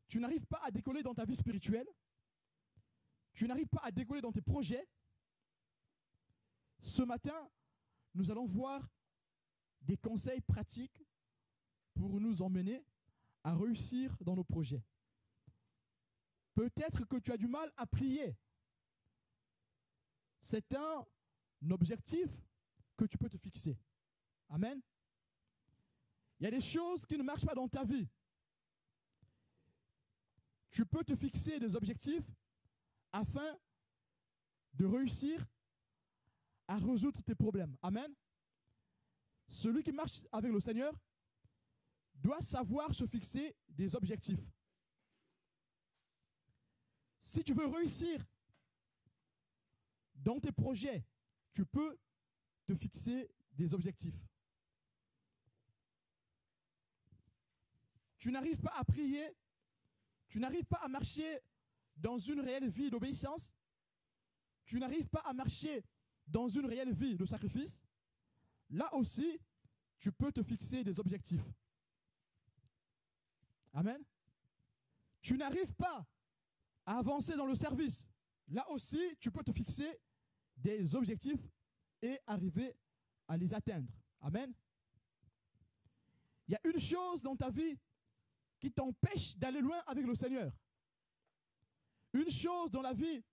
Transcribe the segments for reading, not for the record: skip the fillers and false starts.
tu n'arrives pas à décoller dans ta vie spirituelle, tu n'arrives pas à décoller dans tes projets, ce matin, nous allons voir des conseils pratiques pour nous emmener à réussir dans nos projets. Peut-être que tu as du mal à prier. C'est un objectif que tu peux te fixer. Amen. Il y a des choses qui ne marchent pas dans ta vie. Tu peux te fixer des objectifs afin de réussir à résoudre tes problèmes. Amen. Celui qui marche avec le Seigneur doit savoir se fixer des objectifs. Si tu veux réussir dans tes projets, tu peux te fixer des objectifs. Tu n'arrives pas à prier, tu n'arrives pas à marcher dans une réelle vie d'obéissance, tu n'arrives pas à marcher dans une réelle vie de sacrifice, là aussi, tu peux te fixer des objectifs. Amen. Tu n'arrives pas à avancer dans le service, là aussi, tu peux te fixer des objectifs et arriver à les atteindre. Amen. Il y a une chose dans ta vie qui t'empêche d'aller loin avec le Seigneur. Une chose dans la vie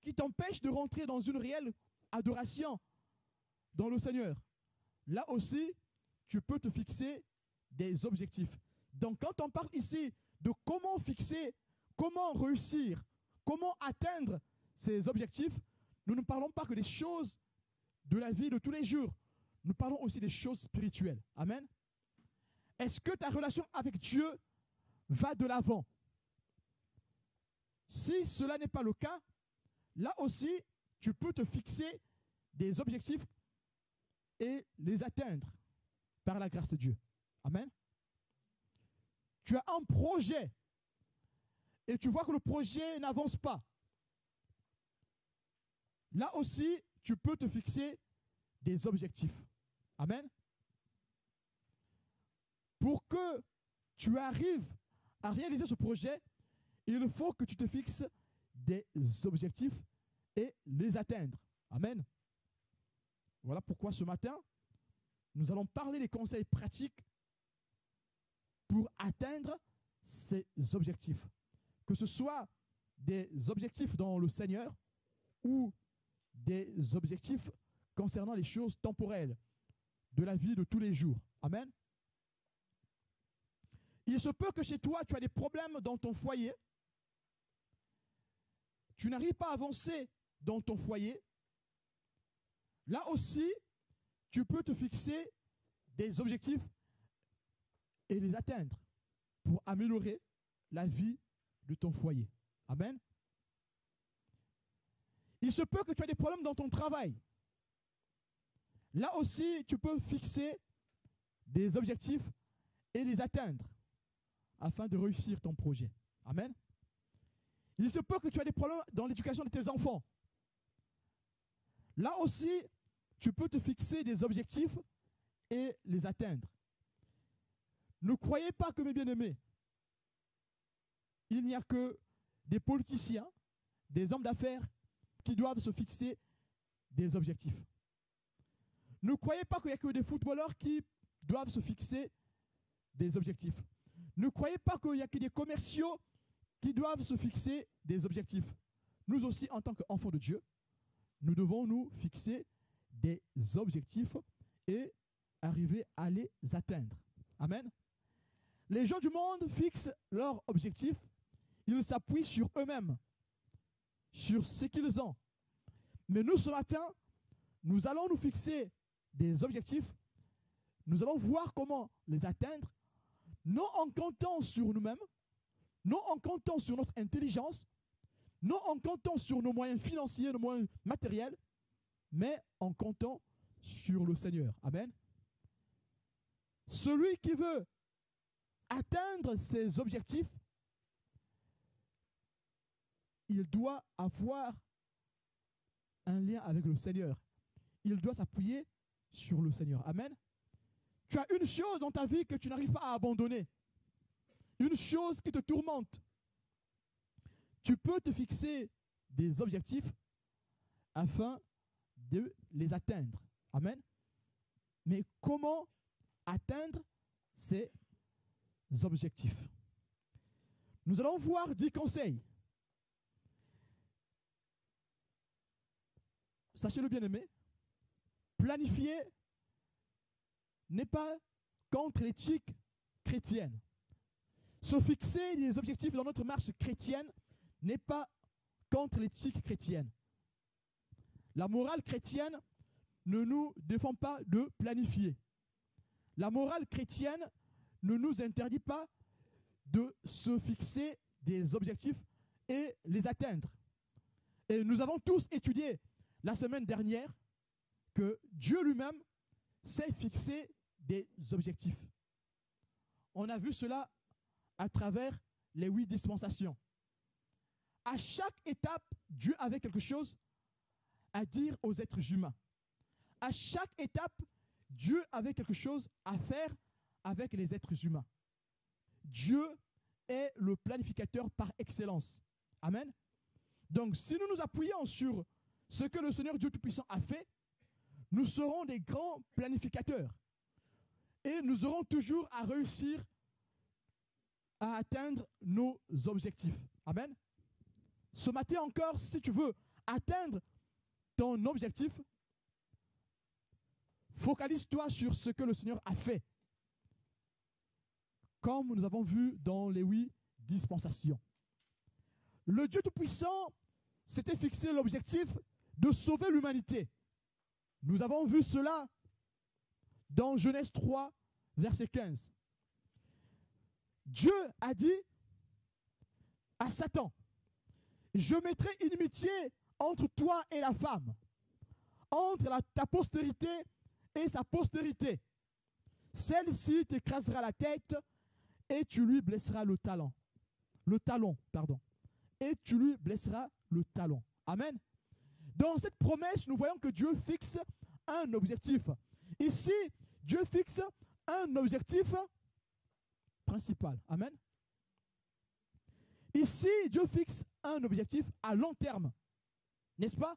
qui t'empêche de rentrer dans une réelle adoration dans le Seigneur. Là aussi, tu peux te fixer des objectifs. Donc quand on parle ici de comment fixer, comment réussir, comment atteindre ces objectifs, nous ne parlons pas que des choses de la vie de tous les jours. Nous parlons aussi des choses spirituelles. Amen. Est-ce que ta relation avec Dieu va de l'avant? Si cela n'est pas le cas, là aussi, tu peux te fixer des objectifs et les atteindre par la grâce de Dieu. Amen. Tu as un projet et tu vois que le projet n'avance pas. Là aussi, tu peux te fixer des objectifs. Amen. Pour que tu arrives à réaliser ce projet, il faut que tu te fixes des objectifs et les atteindre. Amen. Voilà pourquoi ce matin, nous allons parler des conseils pratiques pour atteindre ces objectifs. Que ce soit des objectifs dans le Seigneur ou des objectifs concernant les choses temporelles de la vie de tous les jours. Amen. Il se peut que chez toi, tu as des problèmes dans ton foyer. Tu n'arrives pas à avancer dans ton foyer. Là aussi, tu peux te fixer des objectifs et les atteindre pour améliorer la vie de ton foyer. Amen. Il se peut que tu aies des problèmes dans ton travail. Là aussi, tu peux fixer des objectifs et les atteindre afin de réussir ton projet. Amen. Il se peut que tu aies des problèmes dans l'éducation de tes enfants. Là aussi, tu peux te fixer des objectifs et les atteindre. Ne croyez pas que, mes bien-aimés, il n'y a que des politiciens, des hommes d'affaires qui doivent se fixer des objectifs. Ne croyez pas qu'il n'y a que des footballeurs qui doivent se fixer des objectifs. Ne croyez pas qu'il n'y a que des commerciaux qui doivent se fixer des objectifs. Nous aussi, en tant qu'enfants de Dieu, nous devons nous fixer des objectifs et arriver à les atteindre. Amen. Les gens du monde fixent leurs objectifs, ils s'appuient sur eux-mêmes, sur ce qu'ils ont. Mais nous, ce matin, nous allons nous fixer des objectifs, nous allons voir comment les atteindre, non en comptant sur nous-mêmes, non en comptant sur notre intelligence, non en comptant sur nos moyens financiers, nos moyens matériels, mais en comptant sur le Seigneur. Amen. Celui qui veut atteindre ses objectifs, il doit avoir un lien avec le Seigneur. Il doit s'appuyer sur le Seigneur. Amen. Tu as une chose dans ta vie que tu n'arrives pas à abandonner. une chose qui te tourmente. Tu peux te fixer des objectifs afin de les atteindre. Amen. Mais comment atteindre ces objectifs? Nous allons voir 10 conseils. Sachez-le bien aimé, planifier n'est pas contre l'éthique chrétienne. Se fixer des objectifs dans notre marche chrétienne n'est pas contre l'éthique chrétienne. La morale chrétienne ne nous défend pas de planifier. La morale chrétienne ne nous interdit pas de se fixer des objectifs et les atteindre. Et nous avons tous étudié la semaine dernière que Dieu lui-même s'est fixé des objectifs. On a vu cela à travers les 8 dispensations. À chaque étape, Dieu avait quelque chose à dire aux êtres humains. À chaque étape, Dieu avait quelque chose à faire avec les êtres humains. Dieu est le planificateur par excellence. Amen. Donc, si nous nous appuyons sur ce que le Seigneur Dieu Tout-Puissant a fait, nous serons des grands planificateurs. Et nous aurons toujours à réussir à atteindre nos objectifs. Amen. Ce matin encore, si tu veux atteindre ton objectif, focalise-toi sur ce que le Seigneur a fait. Comme nous avons vu dans les 8 dispensations. Le Dieu Tout-Puissant s'était fixé l'objectif de sauver l'humanité. Nous avons vu cela dans Genèse 3, verset 15. Dieu a dit à Satan, « Je mettrai inimitié entre toi et la femme, entre ta postérité et sa postérité. Celle-ci t'écrasera la tête et tu lui blesseras le talon. Et tu lui blesseras le talon. » Amen. Dans cette promesse, nous voyons que Dieu fixe un objectif. Ici, Dieu fixe un objectif principal. Amen. Ici, Dieu fixe un objectif à long terme. N'est-ce pas?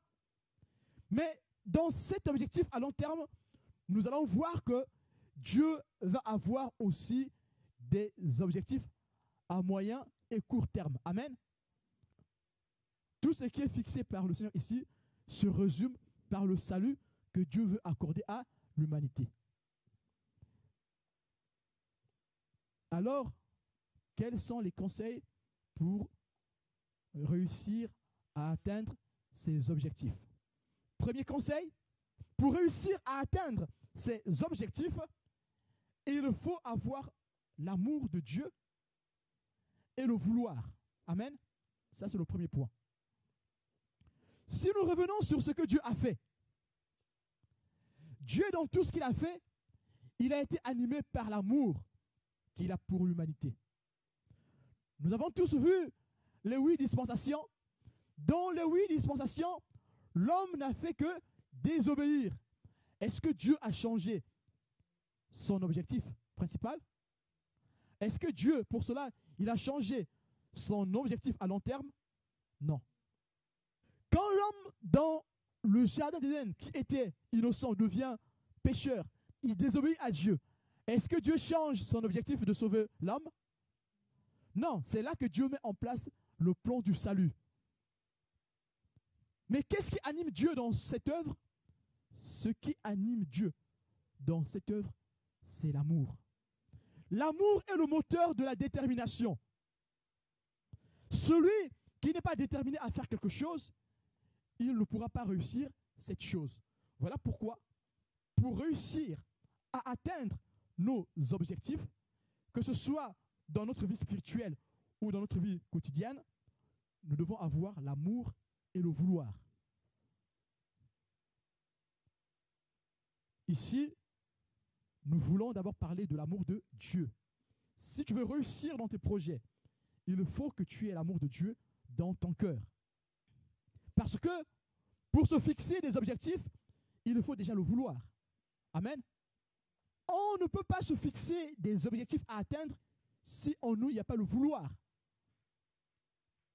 Mais dans cet objectif à long terme, nous allons voir que Dieu va avoir aussi des objectifs à moyen et court terme. Amen. Tout ce qui est fixé par le Seigneur ici se résume par le salut que Dieu veut accorder à l'humanité. Alors, quels sont les conseils pour réussir à atteindre ces objectifs? Premier conseil, pour réussir à atteindre ces objectifs, il faut avoir l'amour de Dieu et le vouloir. Amen. Ça, c'est le premier point. Si nous revenons sur ce que Dieu a fait, Dieu, dans tout ce qu'il a fait, il a été animé par l'amour qu'il a pour l'humanité. Nous avons tous vu les 8 dispensations. Dans les 8 dispensations, l'homme n'a fait que désobéir. Est-ce que Dieu a changé son objectif principal? Est-ce que Dieu, pour cela, il a changé son objectif à long terme? Non. Quand l'homme dans le jardin d'Éden, qui était innocent, devient pécheur, il désobéit à Dieu. Est-ce que Dieu change son objectif de sauver l'homme? Non, c'est là que Dieu met en place le plan du salut. Mais qu'est-ce qui anime Dieu dans cette œuvre? Ce qui anime Dieu dans cette œuvre, c'est l'amour. L'amour est le moteur de la détermination. Celui qui n'est pas déterminé à faire quelque chose, il ne pourra pas réussir cette chose. Voilà pourquoi, pour réussir à atteindre nos objectifs, que ce soit dans notre vie spirituelle ou dans notre vie quotidienne, nous devons avoir l'amour et le vouloir. Ici, nous voulons d'abord parler de l'amour de Dieu. Si tu veux réussir dans tes projets, il faut que tu aies l'amour de Dieu dans ton cœur. Parce que pour se fixer des objectifs, il faut déjà le vouloir. Amen. On ne peut pas se fixer des objectifs à atteindre si en nous, il n'y a pas le vouloir.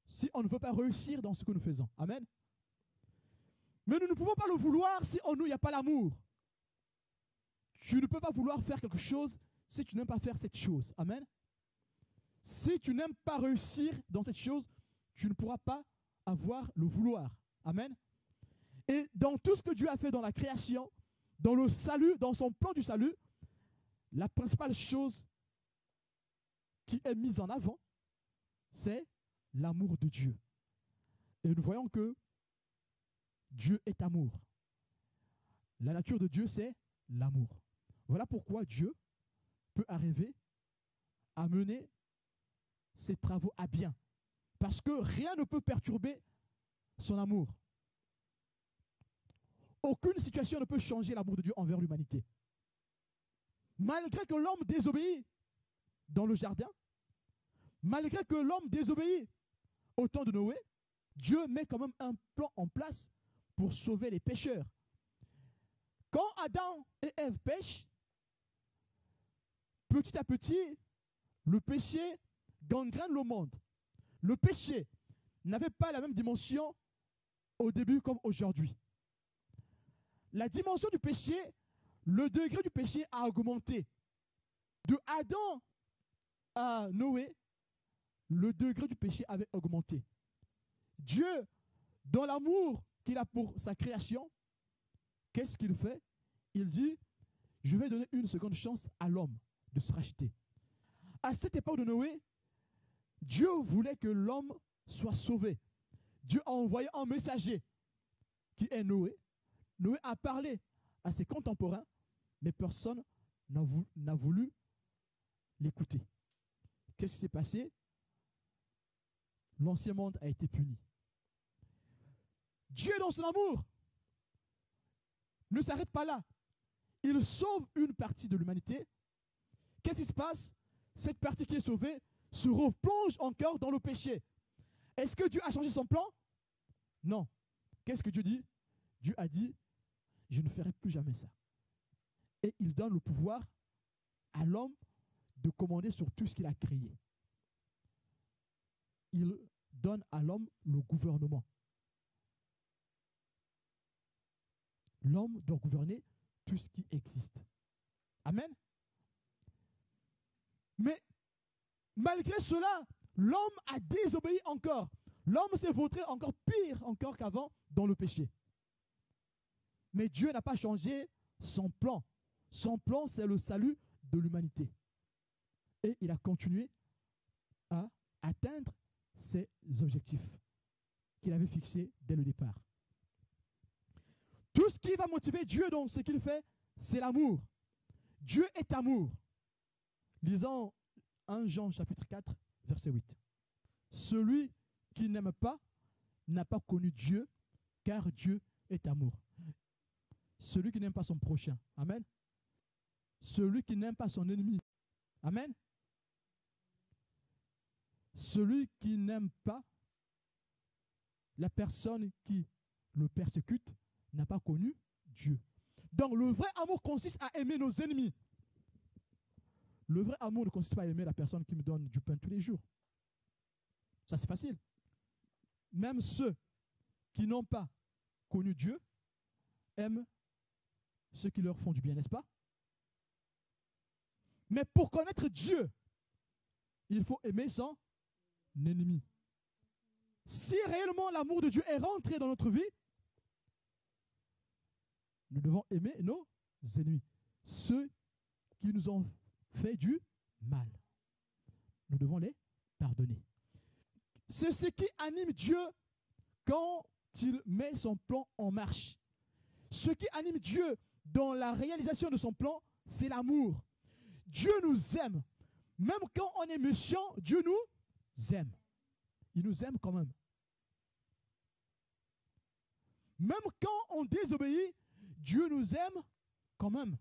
Si on ne veut pas réussir dans ce que nous faisons. Amen. Mais nous ne pouvons pas le vouloir si en nous, il n'y a pas l'amour. Tu ne peux pas vouloir faire quelque chose si tu n'aimes pas faire cette chose. Amen. Si tu n'aimes pas réussir dans cette chose, tu ne pourras pas avoir le vouloir. Amen. Et dans tout ce que Dieu a fait dans la création, dans le salut, dans son plan du salut, la principale chose qui est mise en avant, c'est l'amour de Dieu. Et nous voyons que Dieu est amour. La nature de Dieu, c'est l'amour. Voilà pourquoi Dieu peut arriver à mener ses travaux à bien. Parce que rien ne peut perturber son amour. Aucune situation ne peut changer l'amour de Dieu envers l'humanité. Malgré que l'homme désobéit dans le jardin, malgré que l'homme désobéit au temps de Noé, Dieu met quand même un plan en place pour sauver les pécheurs. Quand Adam et Ève pêchent, petit à petit, le péché gangrène le monde. Le péché n'avait pas la même dimension au début comme aujourd'hui. La dimension du péché, le degré du péché a augmenté. De Adam à Noé, le degré du péché avait augmenté. Dieu, dans l'amour qu'il a pour sa création, qu'est-ce qu'il fait? Il dit, je vais donner une seconde chance à l'homme de se racheter. À cette époque de Noé, Dieu voulait que l'homme soit sauvé. Dieu a envoyé un messager qui est Noé. Noé a parlé à ses contemporains, mais personne n'a voulu l'écouter. Qu'est-ce qui s'est passé? L'ancien monde a été puni. Dieu, dans son amour, ne s'arrête pas là. Il sauve une partie de l'humanité. Qu'est-ce qui se passe? Cette partie qui est sauvée se replonge encore dans le péché. Est-ce que Dieu a changé son plan? Non. Qu'est-ce que Dieu dit? Dieu a dit, je ne ferai plus jamais ça. Et il donne le pouvoir à l'homme de commander sur tout ce qu'il a créé. Il donne à l'homme le gouvernement. L'homme doit gouverner tout ce qui existe. Amen. Mais malgré cela, l'homme a désobéi encore. L'homme s'est vautré encore pire encore qu'avant dans le péché. Mais Dieu n'a pas changé son plan. Son plan, c'est le salut de l'humanité. Et il a continué à atteindre ses objectifs qu'il avait fixés dès le départ. Tout ce qui va motiver Dieu dans ce qu'il fait, c'est l'amour. Dieu est amour. Lisons 1 Jean chapitre 4, verset 8. Celui qui n'aime pas n'a pas connu Dieu, car Dieu est amour. Celui qui n'aime pas son prochain. Amen. Celui qui n'aime pas son ennemi. Amen. Celui qui n'aime pas la personne qui le persécute n'a pas connu Dieu. Donc le vrai amour consiste à aimer nos ennemis. Le vrai amour ne consiste pas à aimer la personne qui me donne du pain tous les jours. Ça c'est facile. Même ceux qui n'ont pas connu Dieu aiment ceux qui leur font du bien, n'est-ce pas? Mais pour connaître Dieu, il faut aimer son ennemi. Si réellement l'amour de Dieu est rentré dans notre vie, nous devons aimer nos ennemis, ceux qui nous ont fait du mal. Nous devons les pardonner. C'est ce qui anime Dieu quand il met son plan en marche. Ce qui anime Dieu dans la réalisation de son plan, c'est l'amour. Dieu nous aime. Même quand on est méchant, Dieu nous aime. Il nous aime quand même. Même quand on désobéit, Dieu nous aime quand même.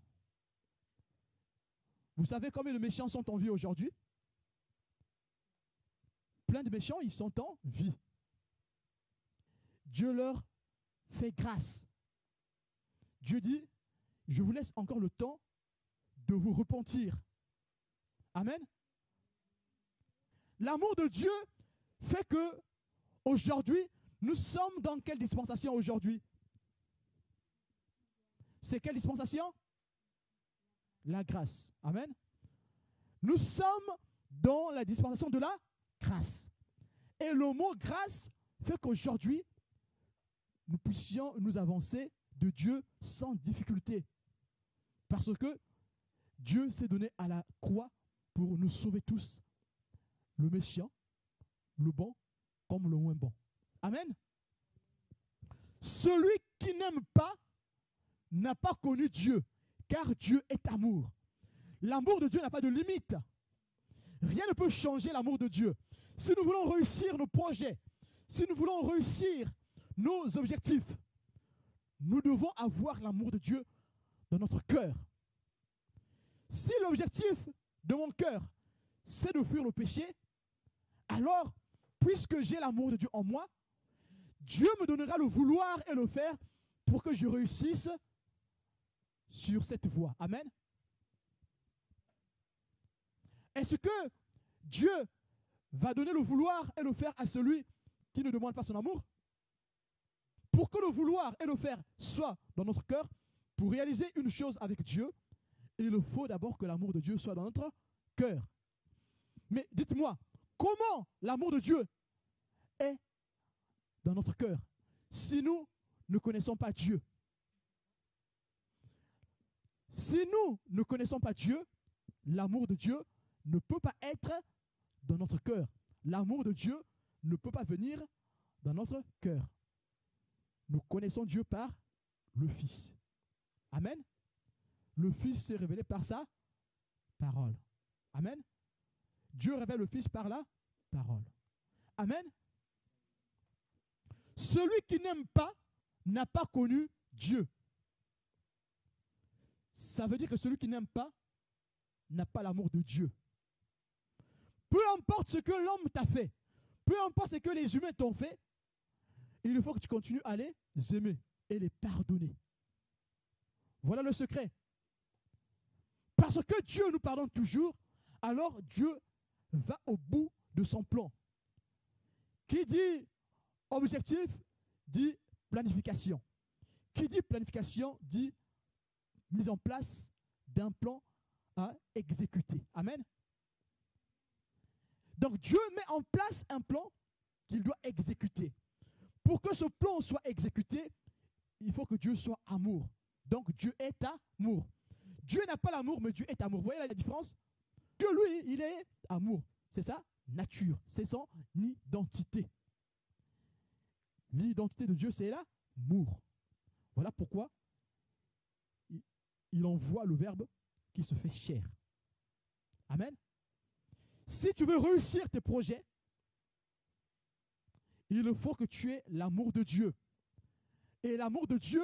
Vous savez combien de méchants sont en vie aujourd'hui? Plein de méchants, ils sont en vie. Dieu leur fait grâce. Dieu dit, je vous laisse encore le temps de vous repentir. Amen. l'amour de Dieu fait que aujourd'hui, nous sommes dans quelle dispensation aujourd'hui? C'est quelle dispensation? La grâce. Amen. Nous sommes dans la dispensation de la grâce. Et le mot grâce fait qu'aujourd'hui, nous puissions nous avancer de Dieu sans difficulté. Parce que Dieu s'est donné à la croix pour nous sauver tous, le méchant, le bon comme le moins bon. Amen. Celui qui n'aime pas n'a pas connu Dieu, car Dieu est amour. L'amour de Dieu n'a pas de limite. Rien ne peut changer l'amour de Dieu. Si nous voulons réussir nos projets, si nous voulons réussir nos objectifs, nous devons avoir l'amour de Dieu dans notre cœur. Si l'objectif de mon cœur, c'est de fuir le péché, alors, puisque j'ai l'amour de Dieu en moi, Dieu me donnera le vouloir et le faire pour que je réussisse sur cette voie. Amen. Est-ce que Dieu va donner le vouloir et le faire à celui qui ne demande pas son amour? Pour que le vouloir et le faire soient dans notre cœur, pour réaliser une chose avec Dieu, il faut d'abord que l'amour de Dieu soit dans notre cœur. Mais dites-moi, comment l'amour de Dieu est dans notre cœur si nous ne connaissons pas Dieu? Si nous ne connaissons pas Dieu, l'amour de Dieu ne peut pas être dans notre cœur. L'amour de Dieu ne peut pas venir dans notre cœur. Nous connaissons Dieu par le Fils. Amen. Le Fils s'est révélé par sa parole. Amen. Dieu révèle le Fils par la parole. Amen. Celui qui n'aime pas n'a pas connu Dieu. Ça veut dire que celui qui n'aime pas n'a pas l'amour de Dieu. Peu importe ce que l'homme t'a fait, peu importe ce que les humains t'ont fait, il faut que tu continues à les aimer et les pardonner. Voilà le secret. Parce que Dieu nous pardonne toujours, alors Dieu va au bout de son plan. Qui dit objectif, dit planification. Qui dit planification, dit mise en place d'un plan à exécuter. Amen. Donc Dieu met en place un plan qu'il doit exécuter. Pour que ce plan soit exécuté, il faut que Dieu soit amour. Donc Dieu est amour. Dieu n'a pas l'amour, mais Dieu est amour. Vous voyez la différence? Dieu, lui, il est amour. C'est sa nature, c'est son identité. L'identité de Dieu, c'est l'amour. Voilà pourquoi il envoie le Verbe qui se fait chair. Amen. Si tu veux réussir tes projets, il faut que tu aies l'amour de Dieu. Et l'amour de Dieu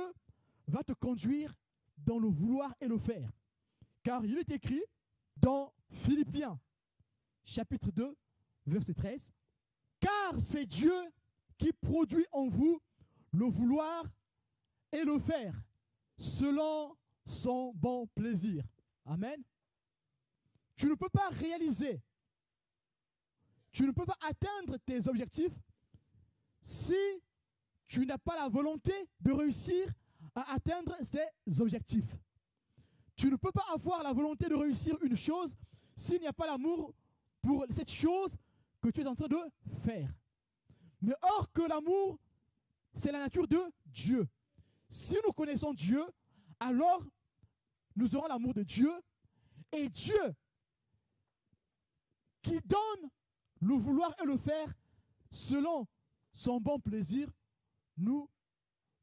va te conduire dans le vouloir et le faire. Car il est écrit dans Philippiens, chapitre 2, verset 13, « Car c'est Dieu qui produit en vous le vouloir et le faire, selon son bon plaisir. » Amen. Tu ne peux pas réaliser, tu ne peux pas atteindre tes objectifs si tu n'as pas la volonté de réussir à atteindre ces objectifs. Tu ne peux pas avoir la volonté de réussir une chose s'il n'y a pas l'amour pour cette chose que tu es en train de faire. Mais or que l'amour, c'est la nature de Dieu. Si nous connaissons Dieu, alors nous aurons l'amour de Dieu. Et Dieu, qui donne le vouloir et le faire selon son bon plaisir, nous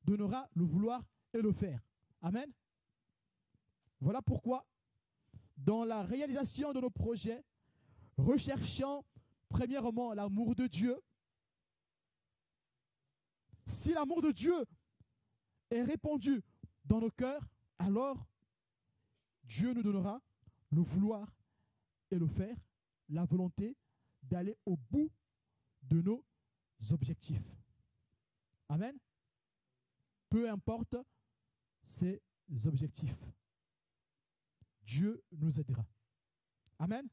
donnera le vouloir et le faire. Amen. Voilà pourquoi, dans la réalisation de nos projets, recherchons premièrement l'amour de Dieu. Si l'amour de Dieu est répandu dans nos cœurs, alors Dieu nous donnera le vouloir et le faire, la volonté d'aller au bout de nos objectifs. Amen. Peu importe ces objectifs, Dieu nous aidera. Amen.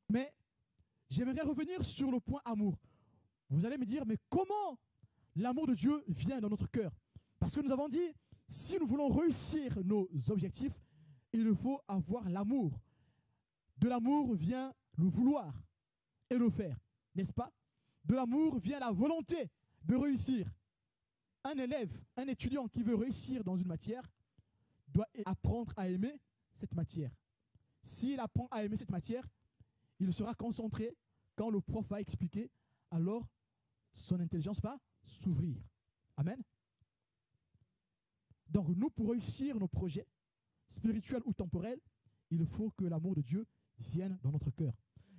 Mais j'aimerais revenir sur le point amour. Vous allez me dire, mais comment l'amour de Dieu vient dans notre cœur? Parce que nous avons dit, si nous voulons réussir nos objectifs, il faut avoir l'amour. De l'amour vient le vouloir et le faire, n'est-ce pas? De l'amour vient la volonté de réussir. Un élève, un étudiant qui veut réussir dans une matière doit apprendre à aimer cette matière. S'il apprend à aimer cette matière, il sera concentré quand le prof va expliquer, alors son intelligence va s'ouvrir. Amen. Donc nous, pour réussir nos projets, spirituels ou temporels, il faut que l'amour de Dieu vienne dans notre cœur.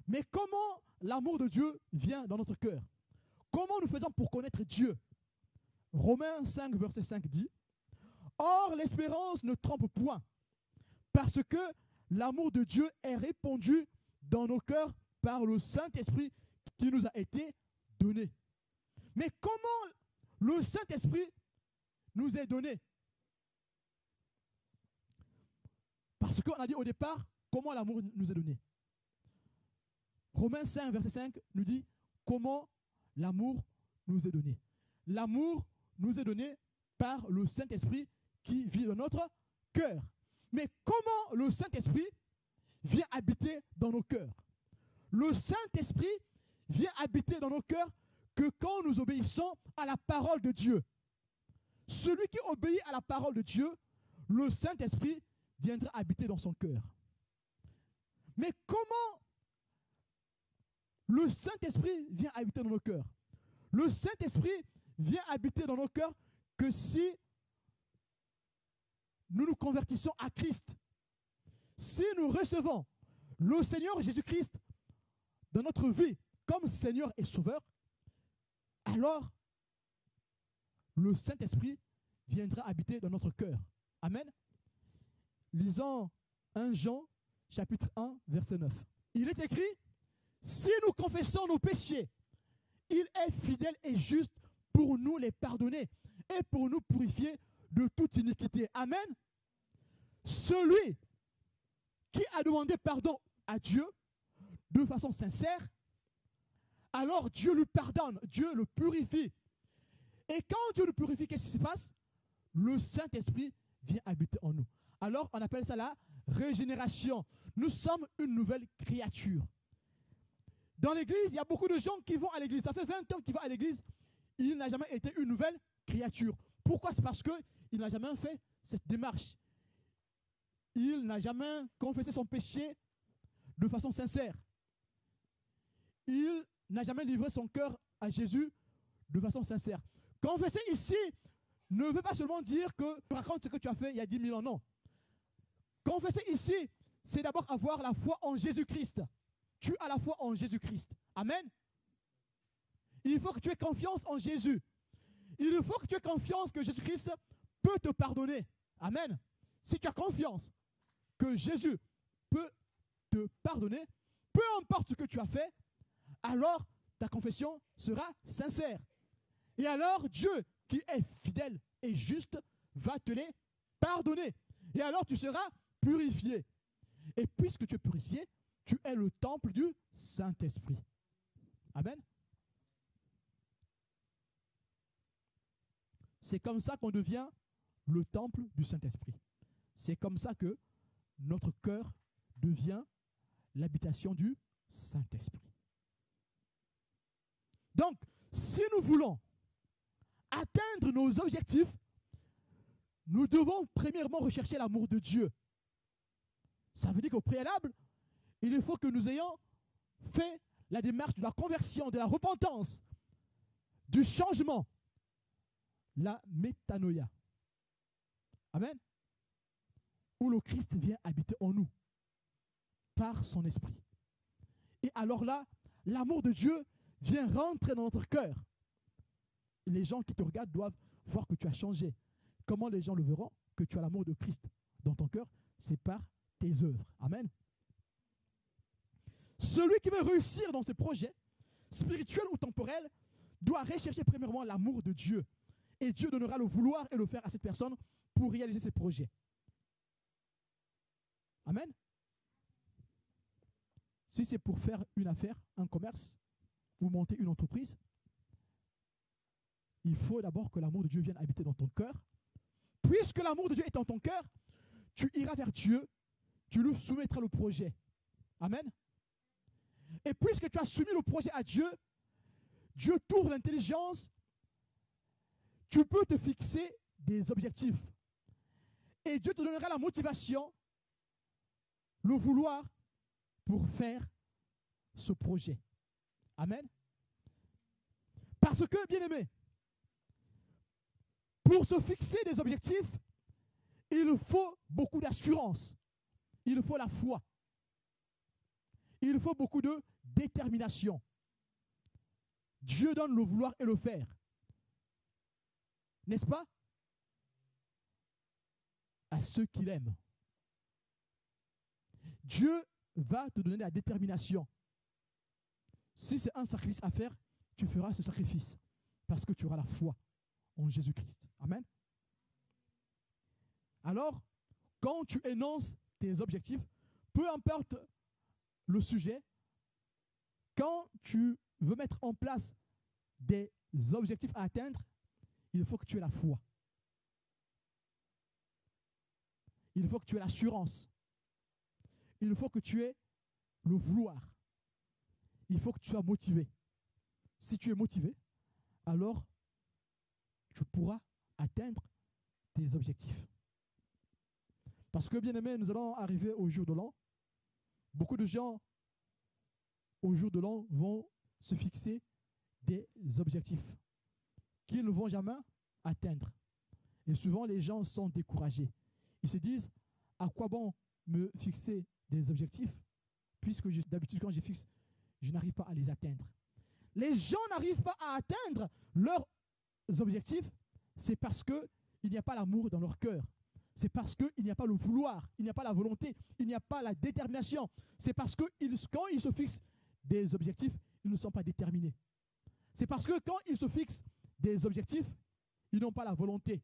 Mais comment l'amour de Dieu vient dans notre cœur? Comment nous faisons pour connaître Dieu? Romains 5, verset 5 dit, « Or, l'espérance ne trompe point, parce que l'amour de Dieu est répandu dans nos cœurs par le Saint-Esprit qui nous a été donné. » Mais comment le Saint-Esprit nous est donné? Parce qu'on a dit au départ, comment l'amour nous est donné. Romains 5, verset 5 nous dit, comment l'amour nous est donné. L'amour nous est donné par le Saint-Esprit qui vit dans notre cœur. Mais comment le Saint-Esprit vient habiter dans nos cœurs? Le Saint-Esprit vient habiter dans nos cœurs que quand nous obéissons à la parole de Dieu. Celui qui obéit à la parole de Dieu, le Saint-Esprit viendra habiter dans son cœur. Mais comment le Saint-Esprit vient habiter dans nos cœurs? Le Saint-Esprit vient habiter dans nos cœurs que si nous nous convertissons à Christ. Si nous recevons le Seigneur Jésus-Christ dans notre vie comme Seigneur et Sauveur, alors le Saint-Esprit viendra habiter dans notre cœur. Amen. Lisons 1 Jean, chapitre 1, verset 9. Il est écrit, « Si nous confessons nos péchés, il est fidèle et juste pour nous les pardonner et pour nous purifier de toute iniquité. » Amen. Celui qui a demandé pardon à Dieu de façon sincère, alors Dieu lui pardonne, Dieu le purifie. Et quand Dieu le purifie, qu'est-ce qui se passe? Le Saint-Esprit vient habiter en nous. Alors on appelle ça la régénération. Nous sommes une nouvelle créature. Dans l'église, il y a beaucoup de gens qui vont à l'église. Ça fait 20 ans qu'ils vont à l'église. Il n'a jamais été une nouvelle créature. Pourquoi? C'est parce qu'il n'a jamais fait cette démarche. Il n'a jamais confessé son péché de façon sincère. Il n'a jamais livré son cœur à Jésus de façon sincère. Confesser ici ne veut pas seulement dire que tu racontes ce que tu as fait il y a 10 000 ans, non. Confesser ici, c'est d'abord avoir la foi en Jésus-Christ. Tu as la foi en Jésus-Christ. Amen. Il faut que tu aies confiance en Jésus. Il faut que tu aies confiance que Jésus-Christ peut te pardonner. Amen. Si tu as confiance que Jésus peut te pardonner, peu importe ce que tu as fait, alors ta confession sera sincère. Et alors Dieu, qui est fidèle et juste, va te les pardonner. Et alors tu seras purifié. Et puisque tu es purifié, tu es le temple du Saint-Esprit. Amen. C'est comme ça qu'on devient le temple du Saint-Esprit. C'est comme ça que notre cœur devient l'habitation du Saint-Esprit. Donc, si nous voulons atteindre nos objectifs, nous devons premièrement rechercher l'amour de Dieu. Ça veut dire qu'au préalable, il faut que nous ayons fait la démarche de la conversion, de la repentance, du changement, la métanoïa. Amen. Où le Christ vient habiter en nous par son esprit. Et alors là, l'amour de Dieu vient rentrer dans notre cœur. Les gens qui te regardent doivent voir que tu as changé. Comment les gens le verront que tu as l'amour de Christ dans ton cœur? C'est par tes œuvres. Amen. Celui qui veut réussir dans ses projets, spirituels ou temporels, doit rechercher premièrement l'amour de Dieu. Et Dieu donnera le vouloir et le faire à cette personne pour réaliser ses projets. Amen. Si c'est pour faire une affaire, un commerce, ou monter une entreprise, il faut d'abord que l'amour de Dieu vienne habiter dans ton cœur. Puisque l'amour de Dieu est dans ton cœur, tu iras vers Dieu, tu lui soumettras le projet. Amen. Et puisque tu as soumis le projet à Dieu, Dieu t'ouvre l'intelligence, tu peux te fixer des objectifs. Et Dieu te donnera la motivation, le vouloir pour faire ce projet. Amen. Parce que, bien-aimé, pour se fixer des objectifs, il faut beaucoup d'assurance. Il faut la foi. Il faut beaucoup de détermination. Dieu donne le vouloir et le faire. N'est-ce pas? À ceux qui l'aiment. Dieu va te donner la détermination. Si c'est un sacrifice à faire, tu feras ce sacrifice parce que tu auras la foi en Jésus-Christ. Amen. Alors, quand tu énonces tes objectifs, peu importe le sujet, quand tu veux mettre en place des objectifs à atteindre, il faut que tu aies la foi. Il faut que tu aies l'assurance. Il faut que tu aies le vouloir. Il faut que tu sois motivé. Si tu es motivé, alors tu pourras atteindre tes objectifs. Parce que, bien aimé, nous allons arriver au jour de l'an. Beaucoup de gens, au jour de l'an, vont se fixer des objectifs qu'ils ne vont jamais atteindre. Et souvent, les gens sont découragés. Ils se disent, à quoi bon me fixer des objectifs, puisque d'habitude, quand je fixe, je n'arrive pas à les atteindre. Les gens n'arrivent pas à atteindre leurs objectifs, c'est parce qu'il n'y a pas l'amour dans leur cœur. C'est parce qu'il n'y a pas le vouloir, il n'y a pas la volonté, il n'y a pas la détermination. C'est parce que quand ils se fixent des objectifs, ils ne sont pas déterminés. C'est parce que quand ils se fixent des objectifs, ils n'ont pas la volonté.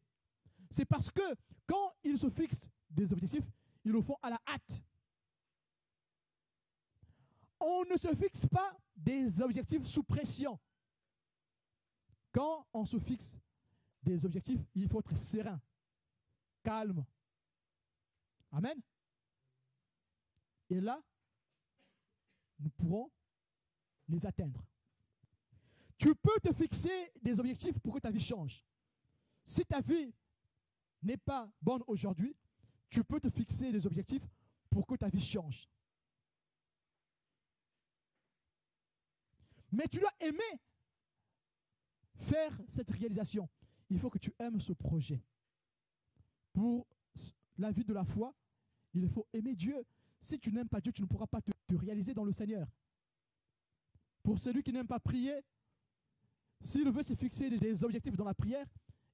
C'est parce que quand ils se fixent des objectifs, ils le font à la hâte. On ne se fixe pas des objectifs sous pression. Quand on se fixe des objectifs, il faut être serein, calme. Amen. Et là, nous pourrons les atteindre. Tu peux te fixer des objectifs pour que ta vie change. Si ta vie n'est pas bonne aujourd'hui, tu peux te fixer des objectifs pour que ta vie change. Mais tu dois aimer faire cette réalisation. Il faut que tu aimes ce projet. Pour la vie de la foi, il faut aimer Dieu. Si tu n'aimes pas Dieu, tu ne pourras pas te réaliser dans le Seigneur. Pour celui qui n'aime pas prier, s'il veut se fixer des objectifs dans la prière,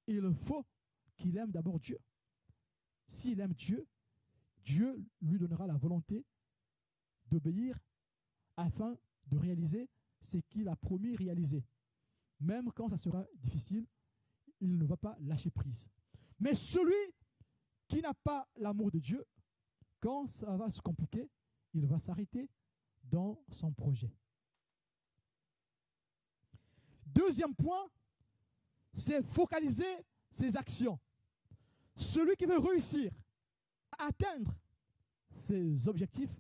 il faut qu'il aime d'abord Dieu. S'il aime Dieu, Dieu lui donnera la volonté d'obéir afin de réaliser ce qu'il a promis réaliser. Même quand ça sera difficile, il ne va pas lâcher prise. Mais celui qui n'a pas l'amour de Dieu, quand ça va se compliquer, il va s'arrêter dans son projet. Deuxième point, c'est focaliser ses actions. Celui qui veut réussir à atteindre ses objectifs,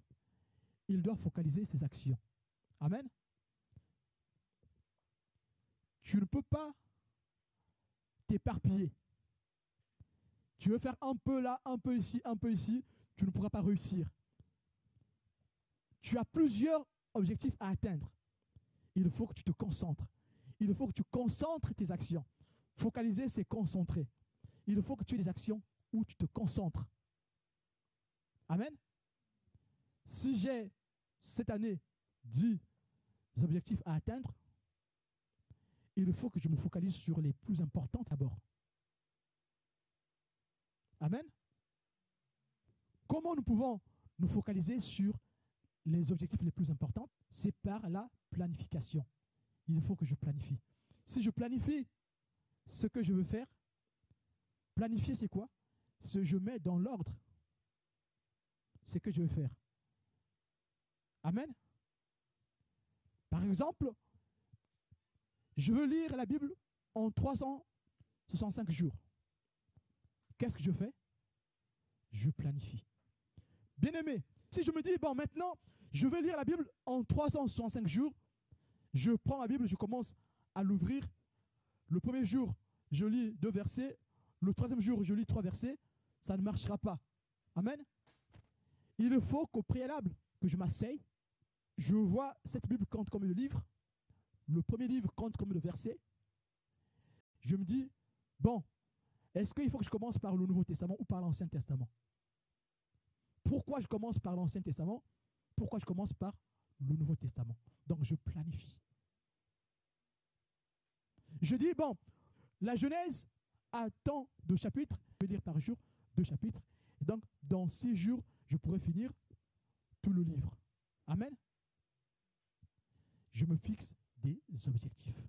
il doit focaliser ses actions. Amen. Tu ne peux pas t'éparpiller. Tu veux faire un peu là, un peu ici, tu ne pourras pas réussir. Tu as plusieurs objectifs à atteindre. Il faut que tu te concentres. Il faut que tu concentres tes actions. Focaliser, c'est concentrer. Il faut que tu aies des actions où tu te concentres. Amen. Si j'ai cette année 10 objectifs à atteindre, il faut que je me focalise sur les plus importants d'abord. Amen. Comment nous pouvons nous focaliser sur les objectifs les plus importants? C'est par la planification. Il faut que je planifie. Si je planifie ce que je veux faire, planifier c'est quoi? C'est je mets dans l'ordre ce que je veux faire. Amen. Par exemple, je veux lire la Bible en 365 jours. Qu'est-ce que je fais? Je planifie. Bien-aimé, si je me dis, bon, maintenant, je veux lire la Bible en 365 jours, je prends ma Bible, je commence à l'ouvrir. Le premier jour, je lis 2 versets. Le troisième jour, je lis 3 versets. Ça ne marchera pas. Amen. Il faut qu'au préalable, que je m'asseye, je vois cette Bible compte comme le livre. Le premier livre compte comme le verset. Je me dis, bon, est-ce qu'il faut que je commence par le Nouveau Testament ou par l'Ancien Testament? Pourquoi je commence par l'Ancien Testament? Pourquoi je commence par le Nouveau Testament? Donc, je planifie. Je dis, bon, la Genèse a tant de chapitres, je vais lire par jour 2 chapitres. Et donc, dans 6 jours, je pourrais finir tout le livre. Amen. Je me fixe des objectifs.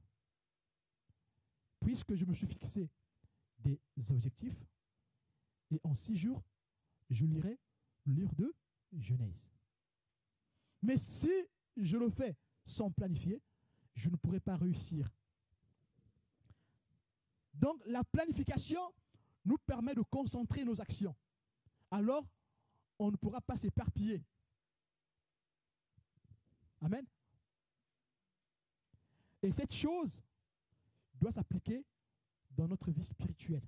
Puisque je me suis fixé des objectifs, et en 6 jours, je lirai le livre de Genèse. Mais si je le fais sans planifier, je ne pourrai pas réussir. Donc, la planification nous permet de concentrer nos actions. Alors, on ne pourra pas s'éparpiller. Amen. Et cette chose doit s'appliquer dans notre vie spirituelle.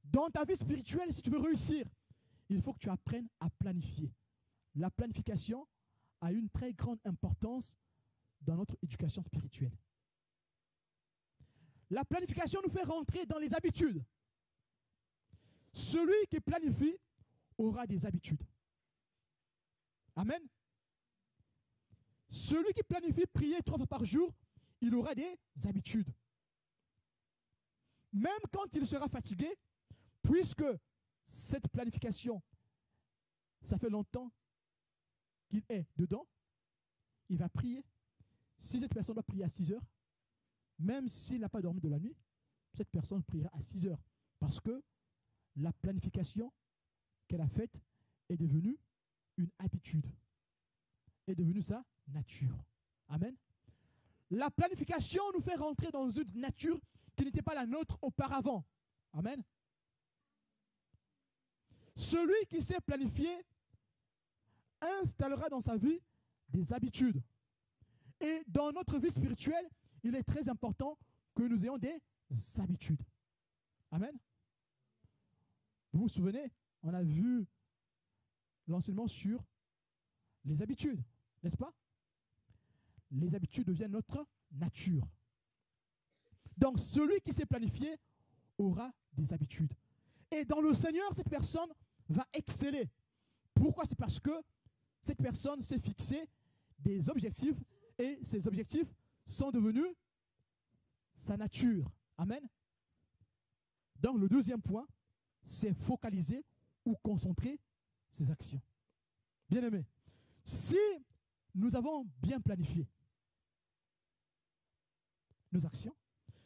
Dans ta vie spirituelle, si tu veux réussir, il faut que tu apprennes à planifier. La planification a une très grande importance dans notre éducation spirituelle. La planification nous fait rentrer dans les habitudes. Celui qui planifie aura des habitudes. Amen. Celui qui planifie prier 3 fois par jour, il aura des habitudes. Même quand il sera fatigué, puisque cette planification, ça fait longtemps qu'il est dedans, il va prier. Si cette personne doit prier à 6 heures, même s'il n'a pas dormi de la nuit, cette personne priera à 6 heures. Parce que la planification qu'elle a faite est devenue une habitude. Est devenue sa nature. Amen. La planification nous fait rentrer dans une nature qui n'était pas la nôtre auparavant. Amen. Celui qui sait planifier installera dans sa vie des habitudes. Et dans notre vie spirituelle, il est très important que nous ayons des habitudes. Amen. Vous vous souvenez, on a vu l'enseignement sur les habitudes, n'est-ce pas? Les habitudes deviennent notre nature. Donc, celui qui sait planifier aura des habitudes. Et dans le Seigneur, cette personne va exceller. Pourquoi? C'est parce que cette personne s'est fixé des objectifs et ces objectifs sont devenus sa nature. Amen. Donc, le deuxième point, c'est focaliser ou concentrer ses actions. Bien-aimés, si nous avons bien planifié nos actions,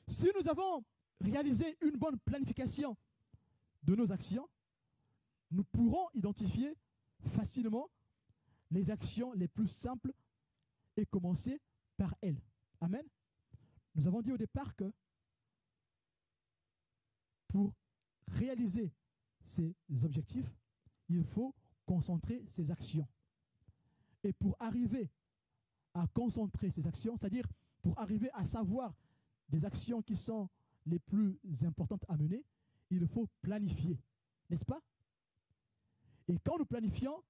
si nous avons réalisé une bonne planification de nos actions, nous pourrons identifier facilement les actions les plus simples et commencer par elles. Amen. Nous avons dit au départ que pour réaliser ces objectifs, il faut concentrer ses actions. Et pour arriver à concentrer ses actions, c'est-à-dire pour arriver à savoir des actions qui sont les plus importantes à mener, il faut planifier, n'est-ce pas? Et quand nous planifions,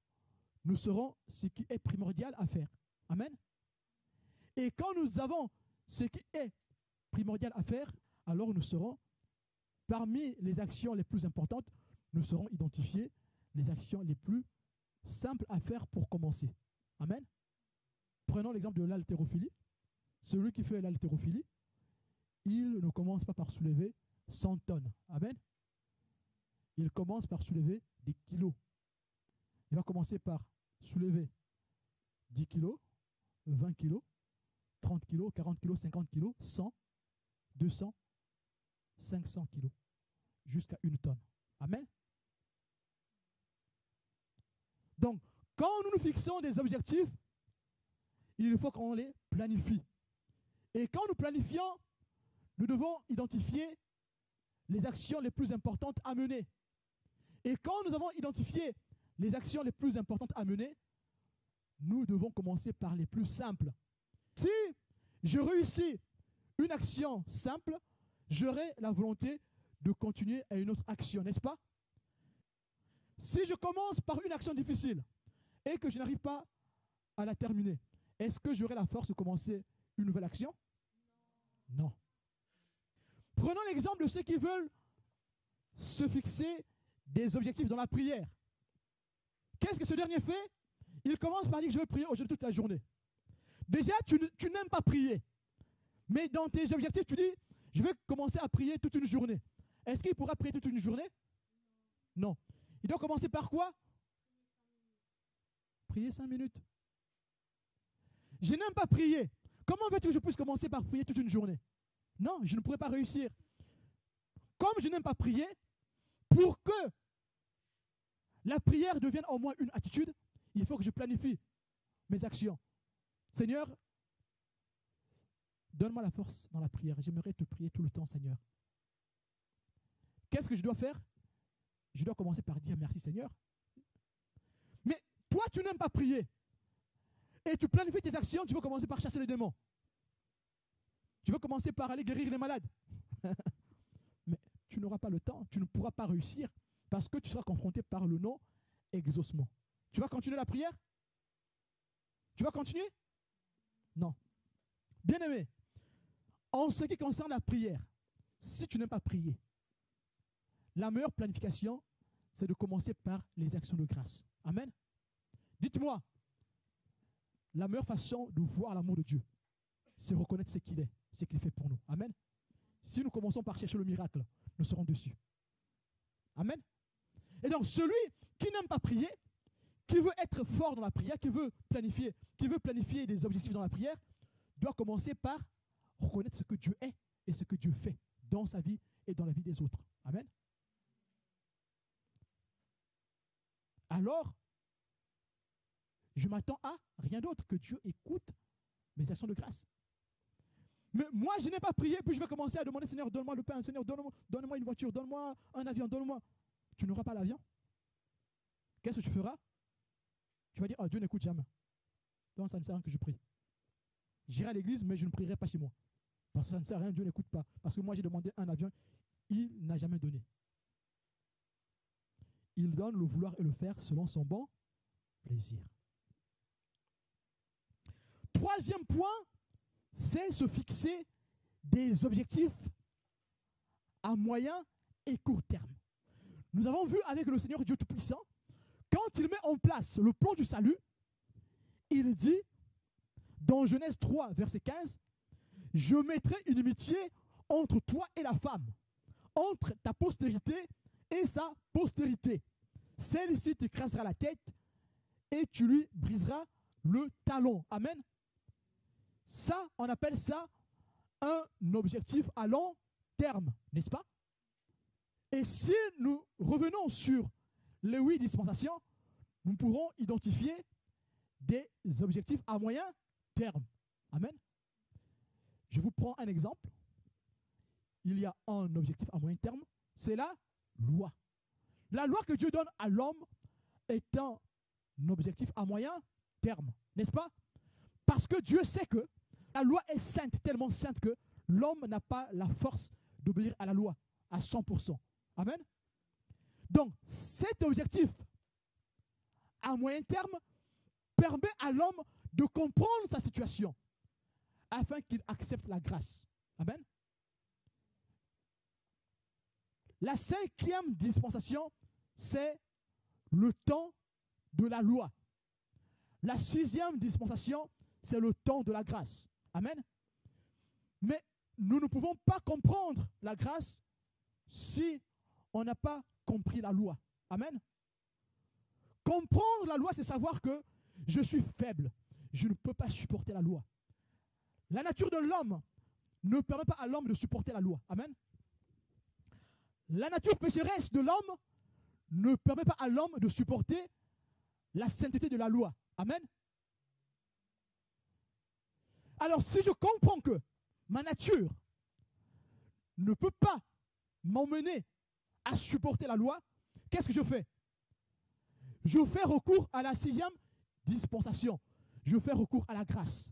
nous saurons ce qui est primordial à faire. Amen. Et quand nous avons ce qui est primordial à faire, alors nous saurons, parmi les actions les plus importantes, nous saurons identifier les actions les plus simples à faire pour commencer. Amen. Prenons l'exemple de l'haltérophilie. Celui qui fait l'haltérophilie, il ne commence pas par soulever 100 tonnes. Amen. Il commence par soulever des kilos. Il va commencer par soulever 10 kilos, 20 kilos, 30 kilos, 40 kilos, 50 kilos, 100, 200, 500 kilos, jusqu'à 1 tonne. Amen. Donc, quand nous nous fixons des objectifs, il faut qu'on les planifie. Et quand nous planifions, nous devons identifier les actions les plus importantes à mener. Et quand nous avons identifié les actions les plus importantes à mener, nous devons commencer par les plus simples. Si je réussis une action simple, j'aurai la volonté de continuer à une autre action, n'est-ce pas? Si je commence par une action difficile et que je n'arrive pas à la terminer, est-ce que j'aurai la force de commencer une nouvelle action? Non. Prenons l'exemple de ceux qui veulent se fixer des objectifs dans la prière. Qu'est-ce que ce dernier fait? Il commence par dire que je vais prier aujourd'hui toute la journée. Déjà, tu n'aimes pas prier. Mais dans tes objectifs, tu dis, je vais commencer à prier toute une journée. Est-ce qu'il pourra prier toute une journée? Non. Il doit commencer par quoi? Prier 5 minutes. Je n'aime pas prier. Comment veux-tu que je puisse commencer par prier toute une journée? Non, je ne pourrai pas réussir. Comme je n'aime pas prier, pour que la prière devienne au moins une attitude, il faut que je planifie mes actions. Seigneur, donne-moi la force dans la prière. J'aimerais te prier tout le temps, Seigneur. Qu'est-ce que je dois faire? Je dois commencer par dire merci, Seigneur. Mais toi, tu n'aimes pas prier. Et tu planifies tes actions, tu veux commencer par chasser les démons. Tu veux commencer par aller guérir les malades. Mais tu n'auras pas le temps, tu ne pourras pas réussir parce que tu seras confronté par le non-exaucement. Tu vas continuer la prière? Tu vas continuer? Non. Bien-aimé, en ce qui concerne la prière, si tu n'aimes pas prier, la meilleure planification, c'est de commencer par les actions de grâce. Amen. Dites-moi, la meilleure façon de voir l'amour de Dieu, c'est reconnaître ce qu'il est, ce qu'il fait pour nous. Amen. Si nous commençons par chercher le miracle, nous serons dessus. Amen. Et donc, celui qui n'aime pas prier, qui veut être fort dans la prière, qui veut planifier des objectifs dans la prière, doit commencer par reconnaître ce que Dieu est et ce que Dieu fait dans sa vie et dans la vie des autres. Amen. Alors, je m'attends à rien d'autre que Dieu écoute mes actions de grâce. Mais moi, je n'ai pas prié, puis je vais commencer à demander, Seigneur, donne-moi le pain, Seigneur, donne-moi une voiture, donne-moi un avion, donne-moi. Tu n'auras pas l'avion. Qu'est-ce que tu feras? Tu vas dire, oh, Dieu n'écoute jamais. Donc, ça ne sert à rien que je prie. J'irai à l'église, mais je ne prierai pas chez moi. Parce que ça ne sert à rien, Dieu n'écoute pas. Parce que moi, j'ai demandé un avion, il n'a jamais donné. Il donne le vouloir et le faire selon son bon plaisir. Troisième point, c'est se fixer des objectifs à moyen et court terme. Nous avons vu avec le Seigneur Dieu Tout-Puissant, quand il met en place le plan du salut, il dit, dans Genèse 3, verset 15, « Je mettrai une amitié entre toi et la femme, entre ta postérité et sa postérité. Celle-ci t'écrasera la tête et tu lui briseras le talon. » Amen. Ça, on appelle ça un objectif à long terme, n'est-ce pas? Et si nous revenons sur les 8 dispensations, nous pourrons identifier des objectifs à moyen terme. Amen. Je vous prends un exemple. Il y a un objectif à moyen terme, c'est la loi. La loi que Dieu donne à l'homme est un objectif à moyen terme, n'est-ce pas? Parce que Dieu sait que la loi est sainte, tellement sainte que l'homme n'a pas la force d'obéir à la loi à 100%. Amen. Donc, cet objectif à moyen terme permet à l'homme de comprendre sa situation afin qu'il accepte la grâce. Amen. La 5e dispensation, c'est le temps de la loi. La 6e dispensation, c'est le temps de la grâce. Amen. Mais nous ne pouvons pas comprendre la grâce si on n'a pas compris la loi. Amen. Comprendre la loi, c'est savoir que je suis faible. Je ne peux pas supporter la loi. La nature de l'homme ne permet pas à l'homme de supporter la loi. Amen. La nature pécheresse de l'homme ne permet pas à l'homme de supporter la sainteté de la loi. Amen. Alors si je comprends que ma nature ne peut pas m'emmener à supporter la loi, qu'est-ce que je fais? Je fais recours à la 6e dispensation. Je fais recours à la grâce.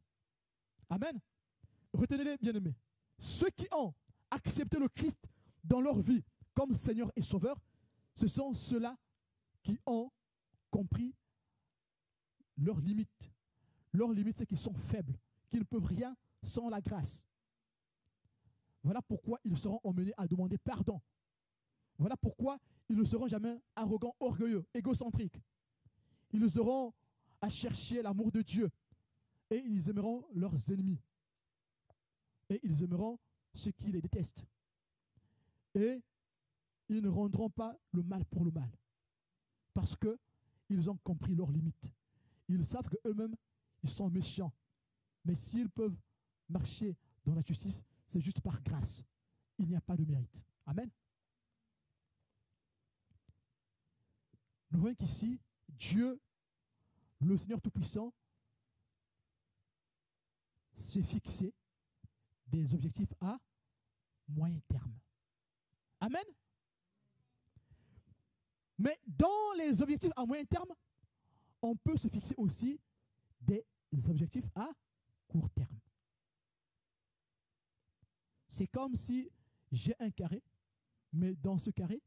Amen. Retenez-les, bien-aimés. Ceux qui ont accepté le Christ dans leur vie comme Seigneur et Sauveur, ce sont ceux-là qui ont compris leurs limites. Leurs limites, c'est qu'ils sont faibles, qu'ils ne peuvent rien sans la grâce. Voilà pourquoi ils seront emmenés à demander pardon. Voilà pourquoi ils ne seront jamais arrogants, orgueilleux, égocentriques. Ils auront à chercher l'amour de Dieu et ils aimeront leurs ennemis. Et ils aimeront ceux qui les détestent. Et ils ne rendront pas le mal pour le mal. Parce qu'ils ont compris leurs limites. Ils savent qu'eux-mêmes, ils sont méchants. Mais s'ils peuvent marcher dans la justice, c'est juste par grâce. Il n'y a pas de mérite. Amen. Nous voyons qu'ici, Dieu, le Seigneur Tout-Puissant, s'est fixé des objectifs à moyen terme. Amen. Mais dans les objectifs à moyen terme, on peut se fixer aussi des objectifs à court terme. C'est comme si j'ai un carré, mais dans ce carré,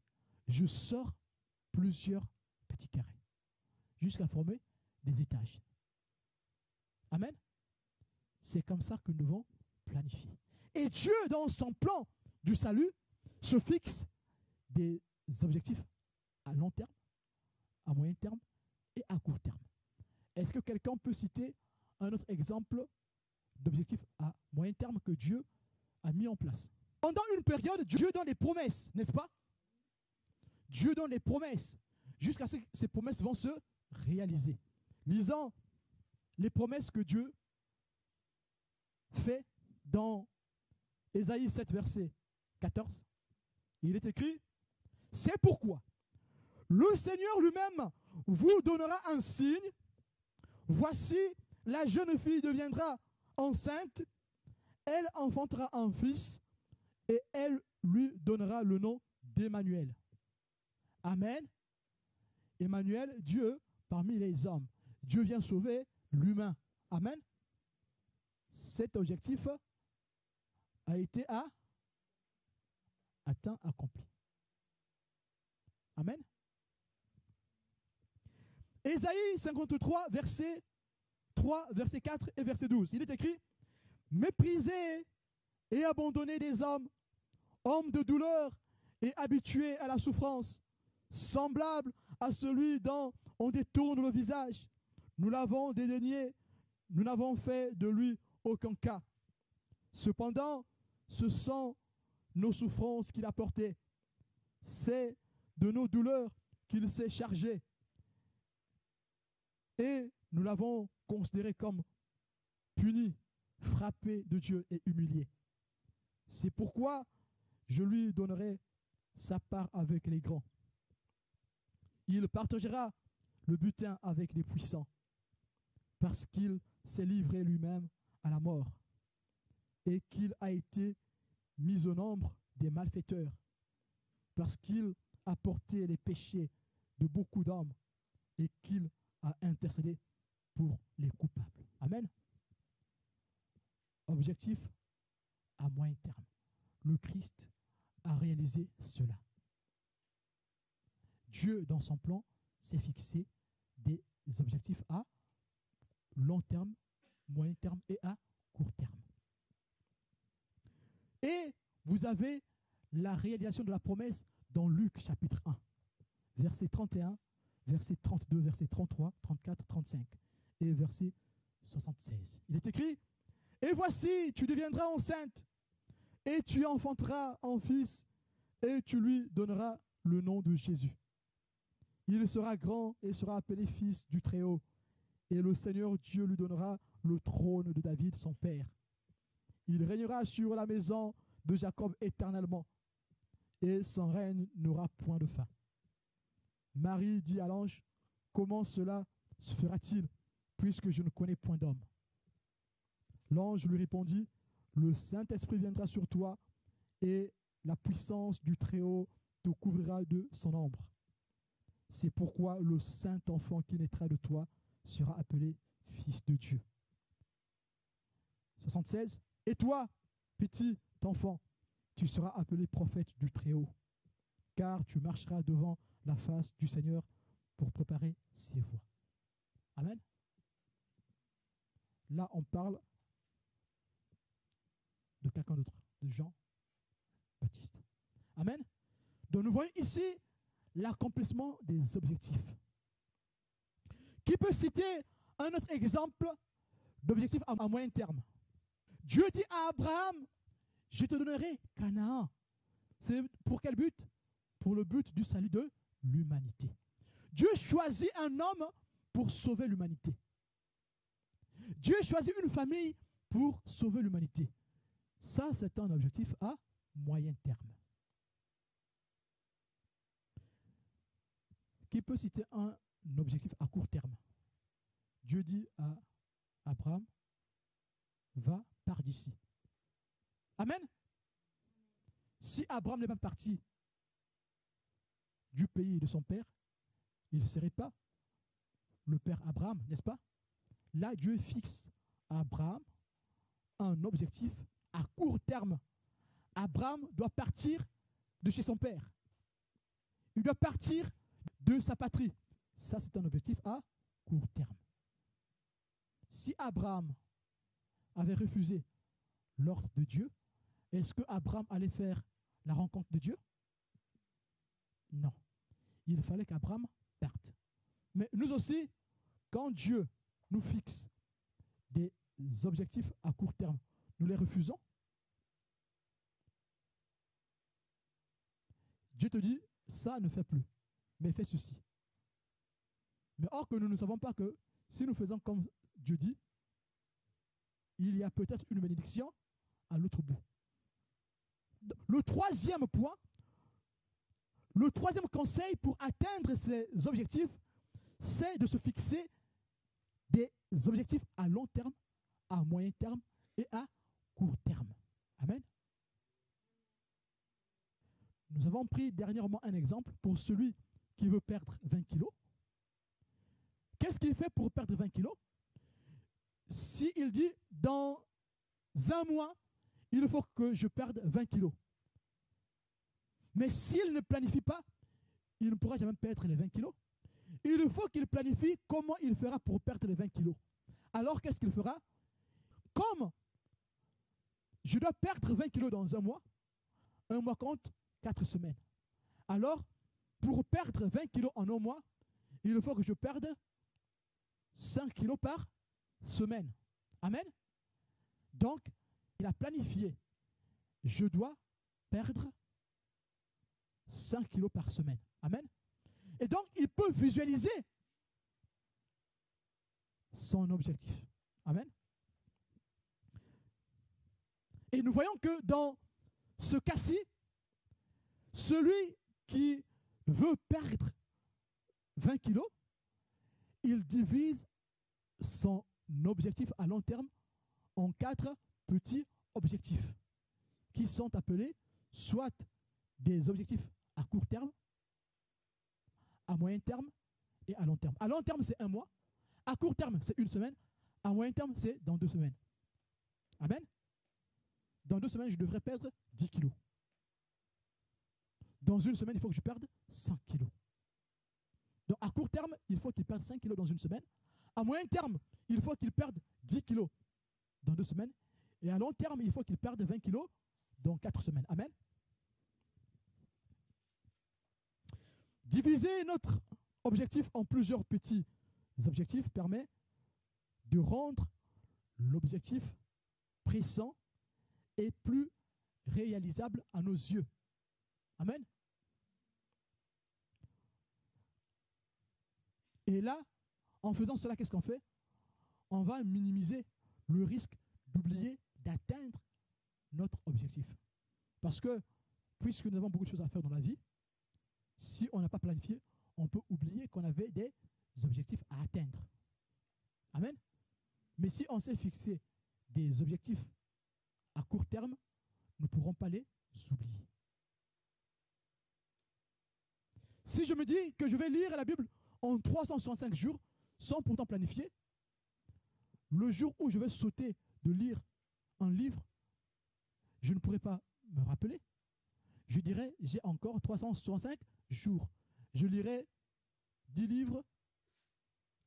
je sors plusieurs petits carrés jusqu'à former des étages. Amen. C'est comme ça que nous devons planifier. Et Dieu, dans son plan du salut, se fixe des objectifs à long terme, à moyen terme et à court terme. Est-ce que quelqu'un peut citer un autre exemple d'objectif à moyen terme que Dieu a mis en place? Pendant une période, Dieu donne des promesses, n'est-ce pas? Dieu donne des promesses jusqu'à ce que ces promesses vont se réaliser. Lisons les promesses que Dieu fait dans Ésaïe 7, verset 14. Il est écrit: c'est pourquoi le Seigneur lui-même vous donnera un signe. Voici, la jeune fille deviendra enceinte, elle enfantera un fils, et elle lui donnera le nom d'Emmanuel. Amen. Emmanuel, Dieu parmi les hommes. Dieu vient sauver l'humain. Amen. Cet objectif a été atteint, accompli. Amen. Ésaïe 53, verset 3, verset 4 et verset 12. Il est écrit: méprisés et abandonnés des hommes, hommes de douleur et habitués à la souffrance, semblables à celui dont on détourne le visage. Nous l'avons dédaigné, nous n'avons fait de lui aucun cas. Cependant, ce sont nos souffrances qu'il a portées. C'est de nos douleurs qu'il s'est chargé. Et nous l'avons considéré comme puni, frappé de Dieu et humilié. C'est pourquoi je lui donnerai sa part avec les grands. Il partagera le butin avec les puissants, parce qu'il s'est livré lui-même à la mort et qu'il a été mis au nombre des malfaiteurs, parce qu'il a porté les péchés de beaucoup d'hommes et qu'il a intercédé pour les coupables. Amen. Objectif à moyen terme. Le Christ a réalisé cela. Dieu, dans son plan, s'est fixé des objectifs à long terme, moyen terme et à court terme. Et vous avez la réalisation de la promesse dans Luc chapitre 1, verset 31, verset 32, verset 33, 34, 35 et verset 76. Il est écrit: et voici, tu deviendras enceinte et tu enfanteras un fils et tu lui donneras le nom de Jésus. Il sera grand et sera appelé fils du Très-Haut. Et le Seigneur Dieu lui donnera le trône de David, son père. Il régnera sur la maison de Jacob éternellement, et son règne n'aura point de fin. Marie dit à l'ange: comment cela se fera-t-il, puisque je ne connais point d'homme? L'ange lui répondit, le Saint-Esprit viendra sur toi et la puissance du Très-Haut te couvrira de son ombre. C'est pourquoi le saint enfant qui naîtra de toi sera appelé Fils de Dieu. 76. Et toi, petit enfant, tu seras appelé prophète du Très-Haut, car tu marcheras devant la face du Seigneur pour préparer ses voies. Amen. Là, on parle de quelqu'un d'autre, de Jean-Baptiste. Amen. Donc nous voyons ici l'accomplissement des objectifs. Qui peut citer un autre exemple d'objectif à moyen terme? Dieu dit à Abraham, je te donnerai Canaan. C'est pour quel but? Pour le but du salut de l'humanité. Dieu choisit un homme pour sauver l'humanité. Dieu choisit une famille pour sauver l'humanité. Ça, c'est un objectif à moyen terme. Qui peut citer un objectif à court terme? Dieu dit à Abraham, va, pars d'ici. Amen. Si Abraham n'est pas parti du pays de son père, il ne serait pas le père Abraham, n'est-ce pas? Là, Dieu fixe à Abraham un objectif à court terme. Abraham doit partir de chez son père. Il doit partir de sa patrie. Ça, c'est un objectif à court terme. Si Abraham avait refusé l'ordre de Dieu, est-ce que Abraham allait faire la rencontre de Dieu? Non. Il fallait qu'Abraham parte. Mais nous aussi, quand Dieu nous fixe des objectifs à court terme, nous les refusons. Dieu te dit, ça ne fait plus, mais fais ceci. Mais or que nous ne savons pas que si nous faisons comme Dieu dit, il y a peut-être une bénédiction à l'autre bout. Le troisième point, le troisième conseil pour atteindre ces objectifs, c'est de se fixer des objectifs à long terme, à moyen terme et à court terme. Amen. Nous avons pris dernièrement un exemple pour celui qui veut perdre 20 kilos. Qu'est-ce qu'il fait pour perdre 20 kilos? S'il dit, dans un mois, il faut que je perde 20 kilos. Mais s'il ne planifie pas, il ne pourra jamais perdre les 20 kilos. Il faut qu'il planifie comment il fera pour perdre les 20 kilos. Alors, qu'est-ce qu'il fera? Comme je dois perdre 20 kilos dans un mois compte 4 semaines. Alors, pour perdre 20 kilos en un mois, il faut que je perde 5 kilos par semaine. Amen. Donc, il a planifié. Je dois perdre 5 kilos par semaine. Amen. Et donc, il peut visualiser son objectif. Amen. Et nous voyons que dans ce cas-ci, celui qui veut perdre 20 kilos, il divise son objectif à long terme en 4 petits objectifs qui sont appelés soit des objectifs à court terme, à moyen terme et à long terme. À long terme, c'est un mois. À court terme, c'est une semaine. À moyen terme, c'est dans 2 semaines. Amen. Dans 2 semaines, je devrais perdre 10 kilos. Dans une semaine, il faut que je perde 5 kilos. Donc, à court terme, il faut qu'il perde 5 kilos dans une semaine. À moyen terme, il faut qu'il perde 10 kilos dans 2 semaines. Et à long terme, il faut qu'il perde 20 kilos dans 4 semaines. Amen. Diviser notre objectif en plusieurs petits objectifs permet de rendre l'objectif pressant et plus réalisable à nos yeux. Amen. Et là, en faisant cela, qu'est-ce qu'on fait? On va minimiser le risque d'oublier d'atteindre notre objectif. Parce que, puisque nous avons beaucoup de choses à faire dans la vie, si on n'a pas planifié, on peut oublier qu'on avait des objectifs à atteindre. Amen. Mais si on s'est fixé des objectifs à court terme, nous ne pourrons pas les oublier. Si je me dis que je vais lire la Bible en 365 jours, sans pourtant planifier, le jour où je vais sauter de lire un livre, je ne pourrai pas me rappeler. Je dirais, j'ai encore 365 jours. Je lirai 10 livres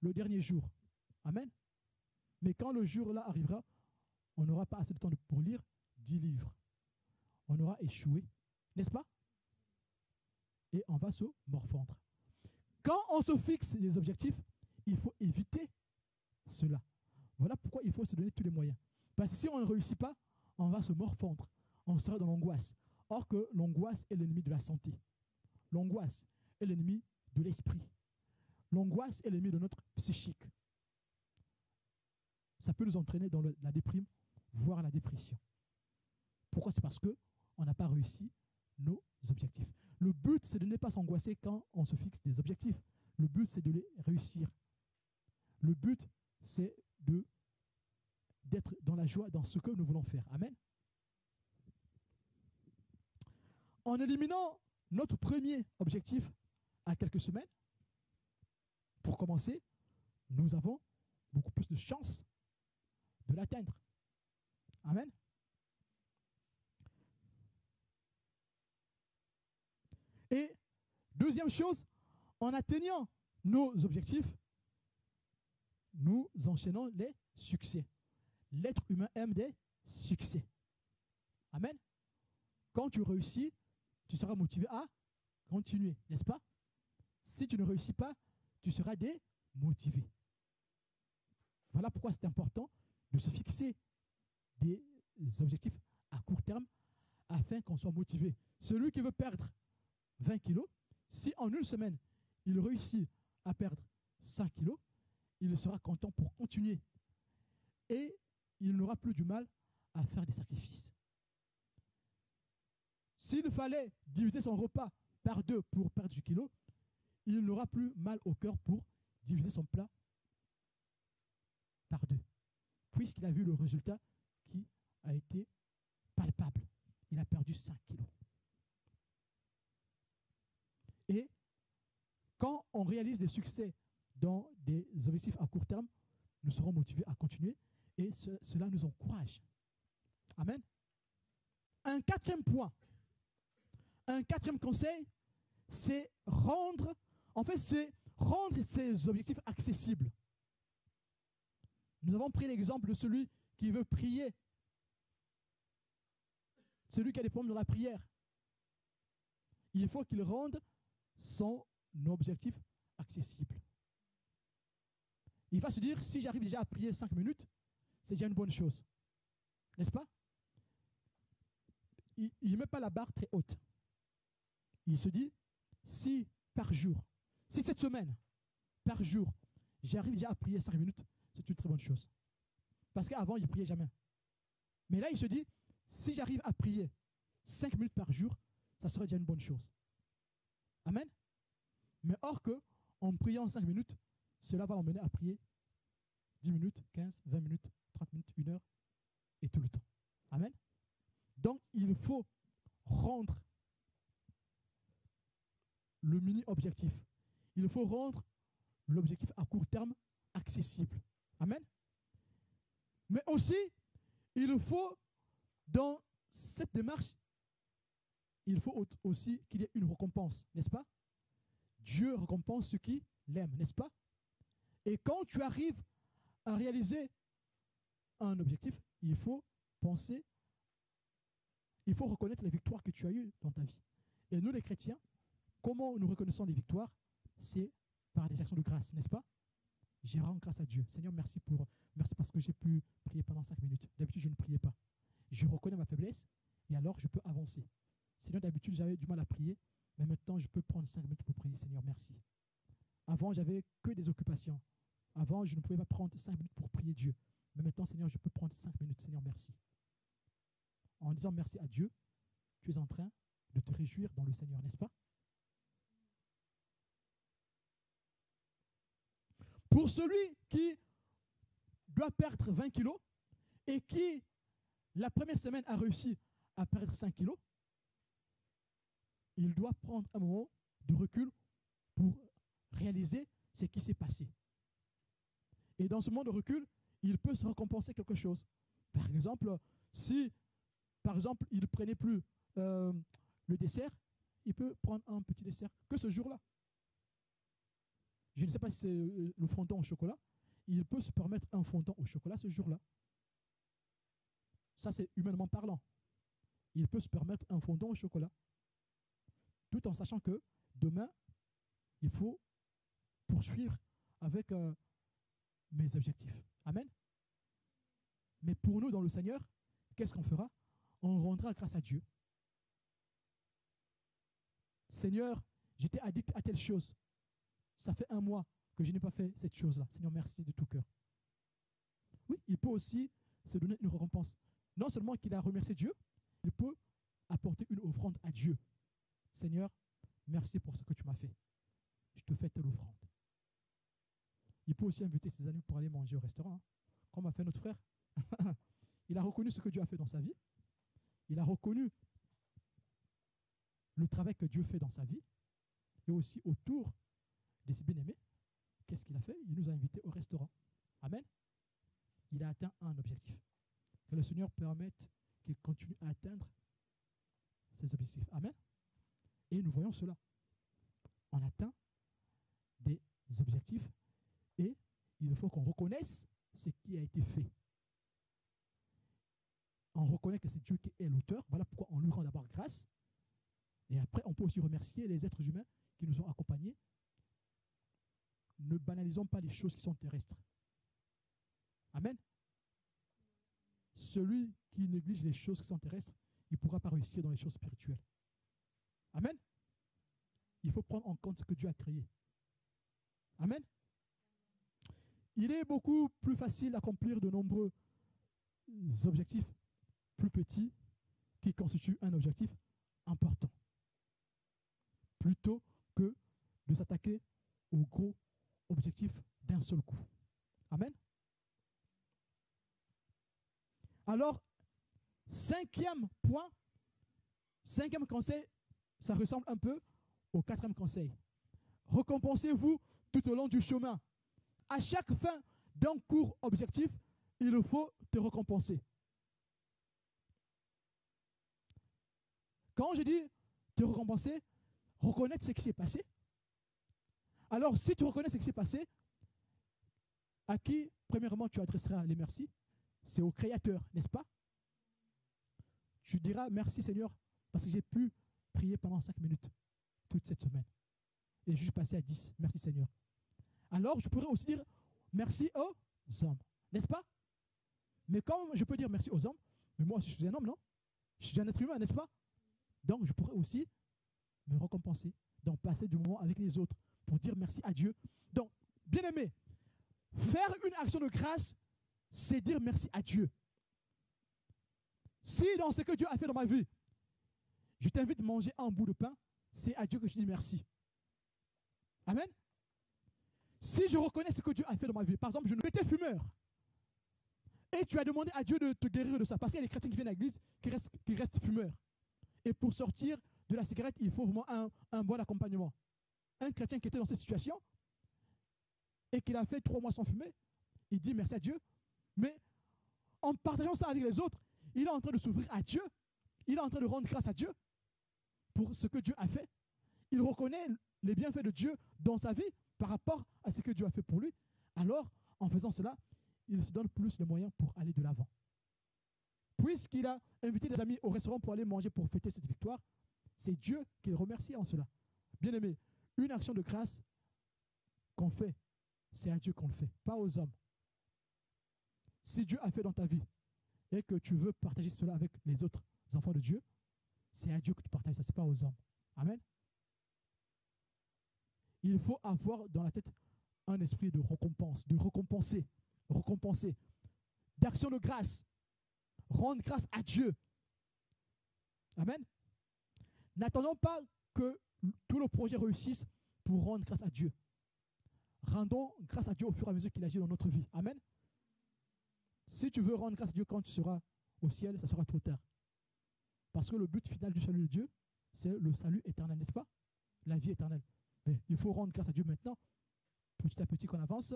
le dernier jour. Amen. Mais quand le jour-là arrivera, on n'aura pas assez de temps pour lire 10 livres. On aura échoué, n'est-ce pas? Et on va se morfondre. Quand on se fixe des objectifs, il faut éviter cela. Voilà pourquoi il faut se donner tous les moyens. Parce que si on ne réussit pas, on va se morfondre. On sera dans l'angoisse. Or que l'angoisse est l'ennemi de la santé. L'angoisse est l'ennemi de l'esprit. L'angoisse est l'ennemi de notre psychique. Ça peut nous entraîner dans la déprime, voire la dépression. Pourquoi? C'est parce qu'on n'a pas réussi nos objectifs. Le but, c'est de ne pas s'angoisser quand on se fixe des objectifs. Le but, c'est de les réussir. Le but, c'est d'être dans la joie dans ce que nous voulons faire. Amen. En éliminant notre premier objectif à quelques semaines, pour commencer, nous avons beaucoup plus de chances de l'atteindre. Amen. Et deuxième chose, en atteignant nos objectifs, nous enchaînons les succès. L'être humain aime des succès. Amen. Quand tu réussis, tu seras motivé à continuer, n'est-ce pas? Si tu ne réussis pas, tu seras démotivé. Voilà pourquoi c'est important de se fixer des objectifs à court terme afin qu'on soit motivé. Celui qui veut perdre 20 kilos, si en une semaine, il réussit à perdre 5 kilos, il sera content pour continuer. Et il n'aura plus du mal à faire des sacrifices. S'il fallait diviser son repas par 2 pour perdre du kilo, il n'aura plus mal au cœur pour diviser son plat par 2. Puisqu'il a vu le résultat qui a été palpable. Il a perdu 5 kilos. Et quand on réalise des succès dans des objectifs à court terme, nous serons motivés à continuer et cela nous encourage. Amen. Un quatrième point, un quatrième conseil, c'est rendre ces objectifs accessibles. Nous avons pris l'exemple de celui qui veut prier, celui qui a des problèmes dans la prière. Il faut qu'il rende son objectif accessible. Il va se dire, si j'arrive déjà à prier 5 minutes, c'est déjà une bonne chose. N'est-ce pas? Il ne met pas la barre très haute. Il se dit, si par jour, si cette semaine, par jour, j'arrive déjà à prier 5 minutes, c'est une très bonne chose. Parce qu'avant, il ne priait jamais. Mais là, il se dit, si j'arrive à prier 5 minutes par jour, ça serait déjà une bonne chose. Amen. Mais or que, en priant 5 minutes, cela va l'emmener à prier 10 minutes, 15, 20 minutes, 30 minutes, 1 heure, et tout le temps. Amen. Donc, il faut rendre le mini-objectif. Il faut rendre l'objectif à court terme accessible. Amen. Mais aussi, il faut, dans cette démarche, il faut aussi qu'il y ait une récompense, n'est-ce pas? Dieu récompense ceux qui l'aiment, n'est-ce pas? Et quand tu arrives à réaliser un objectif, il faut penser, il faut reconnaître les victoires que tu as eues dans ta vie. Et nous, les chrétiens, comment nous reconnaissons les victoires? C'est par des actions de grâce, n'est-ce pas? Je rends grâce à Dieu. Seigneur, merci parce que j'ai pu prier pendant 5 minutes. D'habitude, je ne priais pas. Je reconnais ma faiblesse et alors je peux avancer. Seigneur, d'habitude, j'avais du mal à prier, mais maintenant, je peux prendre 5 minutes pour prier. Seigneur, merci. Avant, j'avais que des occupations. Avant, je ne pouvais pas prendre 5 minutes pour prier Dieu. Mais maintenant, Seigneur, je peux prendre 5 minutes. Seigneur, merci. En disant merci à Dieu, tu es en train de te réjouir dans le Seigneur, n'est-ce pas? Pour celui qui doit perdre 20 kilos, et qui, la première semaine, a réussi à perdre 5 kilos, il doit prendre un moment de recul pour réaliser ce qui s'est passé. Et dans ce moment de recul, il peut se récompenser quelque chose. Par exemple, si, par exemple, il ne prenait plus le dessert, il peut prendre un petit dessert que ce jour-là. Je ne sais pas si c'est le fondant au chocolat. Il peut se permettre un fondant au chocolat ce jour-là. Ça, c'est humainement parlant. Il peut se permettre un fondant au chocolat. Tout en sachant que demain, il faut poursuivre avec mes objectifs. Amen. Mais pour nous, dans le Seigneur, qu'est-ce qu'on fera? On rendra grâce à Dieu. Seigneur, j'étais addict à telle chose. Ça fait 1 mois que je n'ai pas fait cette chose-là. Seigneur, merci de tout cœur. Oui, il peut aussi se donner une récompense. Non seulement qu'il a remercié Dieu, il peut apporter une offrande à Dieu. Seigneur, merci pour ce que tu m'as fait. Je te fais telle offrande. Il peut aussi inviter ses amis pour aller manger au restaurant, hein, comme a fait notre frère. Il a reconnu ce que Dieu a fait dans sa vie. Il a reconnu le travail que Dieu fait dans sa vie. Et aussi autour de ses bien-aimés. Qu'est-ce qu'il a fait? Il nous a invités au restaurant. Amen. Il a atteint un objectif. Que le Seigneur permette qu'il continue à atteindre ses objectifs. Amen. Et nous voyons cela. On atteint des objectifs et il faut qu'on reconnaisse ce qui a été fait. On reconnaît que c'est Dieu qui est l'auteur. Voilà pourquoi on lui rend d'abord grâce. Et après, on peut aussi remercier les êtres humains qui nous ont accompagnés. Ne banalisons pas les choses qui sont terrestres. Amen. Celui qui néglige les choses qui sont terrestres, il ne pourra pas réussir dans les choses spirituelles. Amen. Il faut prendre en compte ce que Dieu a créé. Amen. Il est beaucoup plus facile d'accomplir de nombreux objectifs plus petits qui constituent un objectif important, plutôt que de s'attaquer au gros objectif d'un seul coup. Amen. Alors, 5e point, 5e conseil, ça ressemble un peu au 4e conseil. Récompensez-vous tout au long du chemin. À chaque fin d'un court objectif, il faut te récompenser. Quand je dis te récompenser, reconnaître ce qui s'est passé. Alors, si tu reconnais ce qui s'est passé, à qui, premièrement, tu adresseras les merci? C'est au Créateur, n'est-ce pas? Tu diras merci Seigneur, parce que j'ai pu prier pendant 5 minutes toute cette semaine. Et je suis passé à 10. Merci Seigneur. Alors, je pourrais aussi dire merci aux hommes, n'est-ce pas? Mais comme je peux dire merci aux hommes, mais moi, je suis un homme, non? Je suis un être humain, n'est-ce pas? Donc, je pourrais aussi me récompenser, donc passer du moment avec les autres pour dire merci à Dieu. Donc, bien aimé, faire une action de grâce, c'est dire merci à Dieu. Si dans ce que Dieu a fait dans ma vie, je t'invite à manger un bout de pain, c'est à Dieu que je dis merci. Amen. Si je reconnais ce que Dieu a fait dans ma vie, par exemple, je ne étais fumeur, et tu as demandé à Dieu de te guérir de ça, parce qu'il y a des chrétiens qui viennent à l'église qui restent fumeurs. Et pour sortir de la cigarette, il faut vraiment un bon accompagnement. Un chrétien qui était dans cette situation et qui a fait 3 mois sans fumer, il dit merci à Dieu, mais en partageant ça avec les autres, il est en train de s'ouvrir à Dieu, il est en train de rendre grâce à Dieu pour ce que Dieu a fait. Il reconnaît les bienfaits de Dieu dans sa vie par rapport à ce que Dieu a fait pour lui. Alors, en faisant cela, il se donne plus de moyens pour aller de l'avant. Puisqu'il a invité des amis au restaurant pour aller manger, pour fêter cette victoire, c'est Dieu qui le remercie en cela. Bien aimé, une action de grâce qu'on fait, c'est à Dieu qu'on le fait, pas aux hommes. Si Dieu a fait dans ta vie et que tu veux partager cela avec les autres enfants de Dieu, c'est à Dieu que tu partages ça, ce n'est pas aux hommes. Amen. Il faut avoir dans la tête un esprit de récompense, de récompenser, d'action de grâce, rendre grâce à Dieu. Amen. N'attendons pas que tous nos projets réussissent pour rendre grâce à Dieu. Rendons grâce à Dieu au fur et à mesure qu'il agit dans notre vie. Amen. Si tu veux rendre grâce à Dieu quand tu seras au ciel, ça sera trop tard. Parce que le but final du salut de Dieu, c'est le salut éternel, n'est-ce pas? La vie éternelle. Mais il faut rendre grâce à Dieu maintenant. Petit à petit qu'on avance,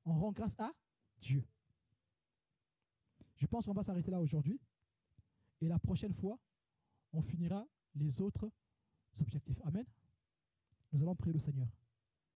on rend grâce à Dieu. Je pense qu'on va s'arrêter là aujourd'hui. Et la prochaine fois, on finira les autres objectifs. Amen. Nous allons prier le Seigneur.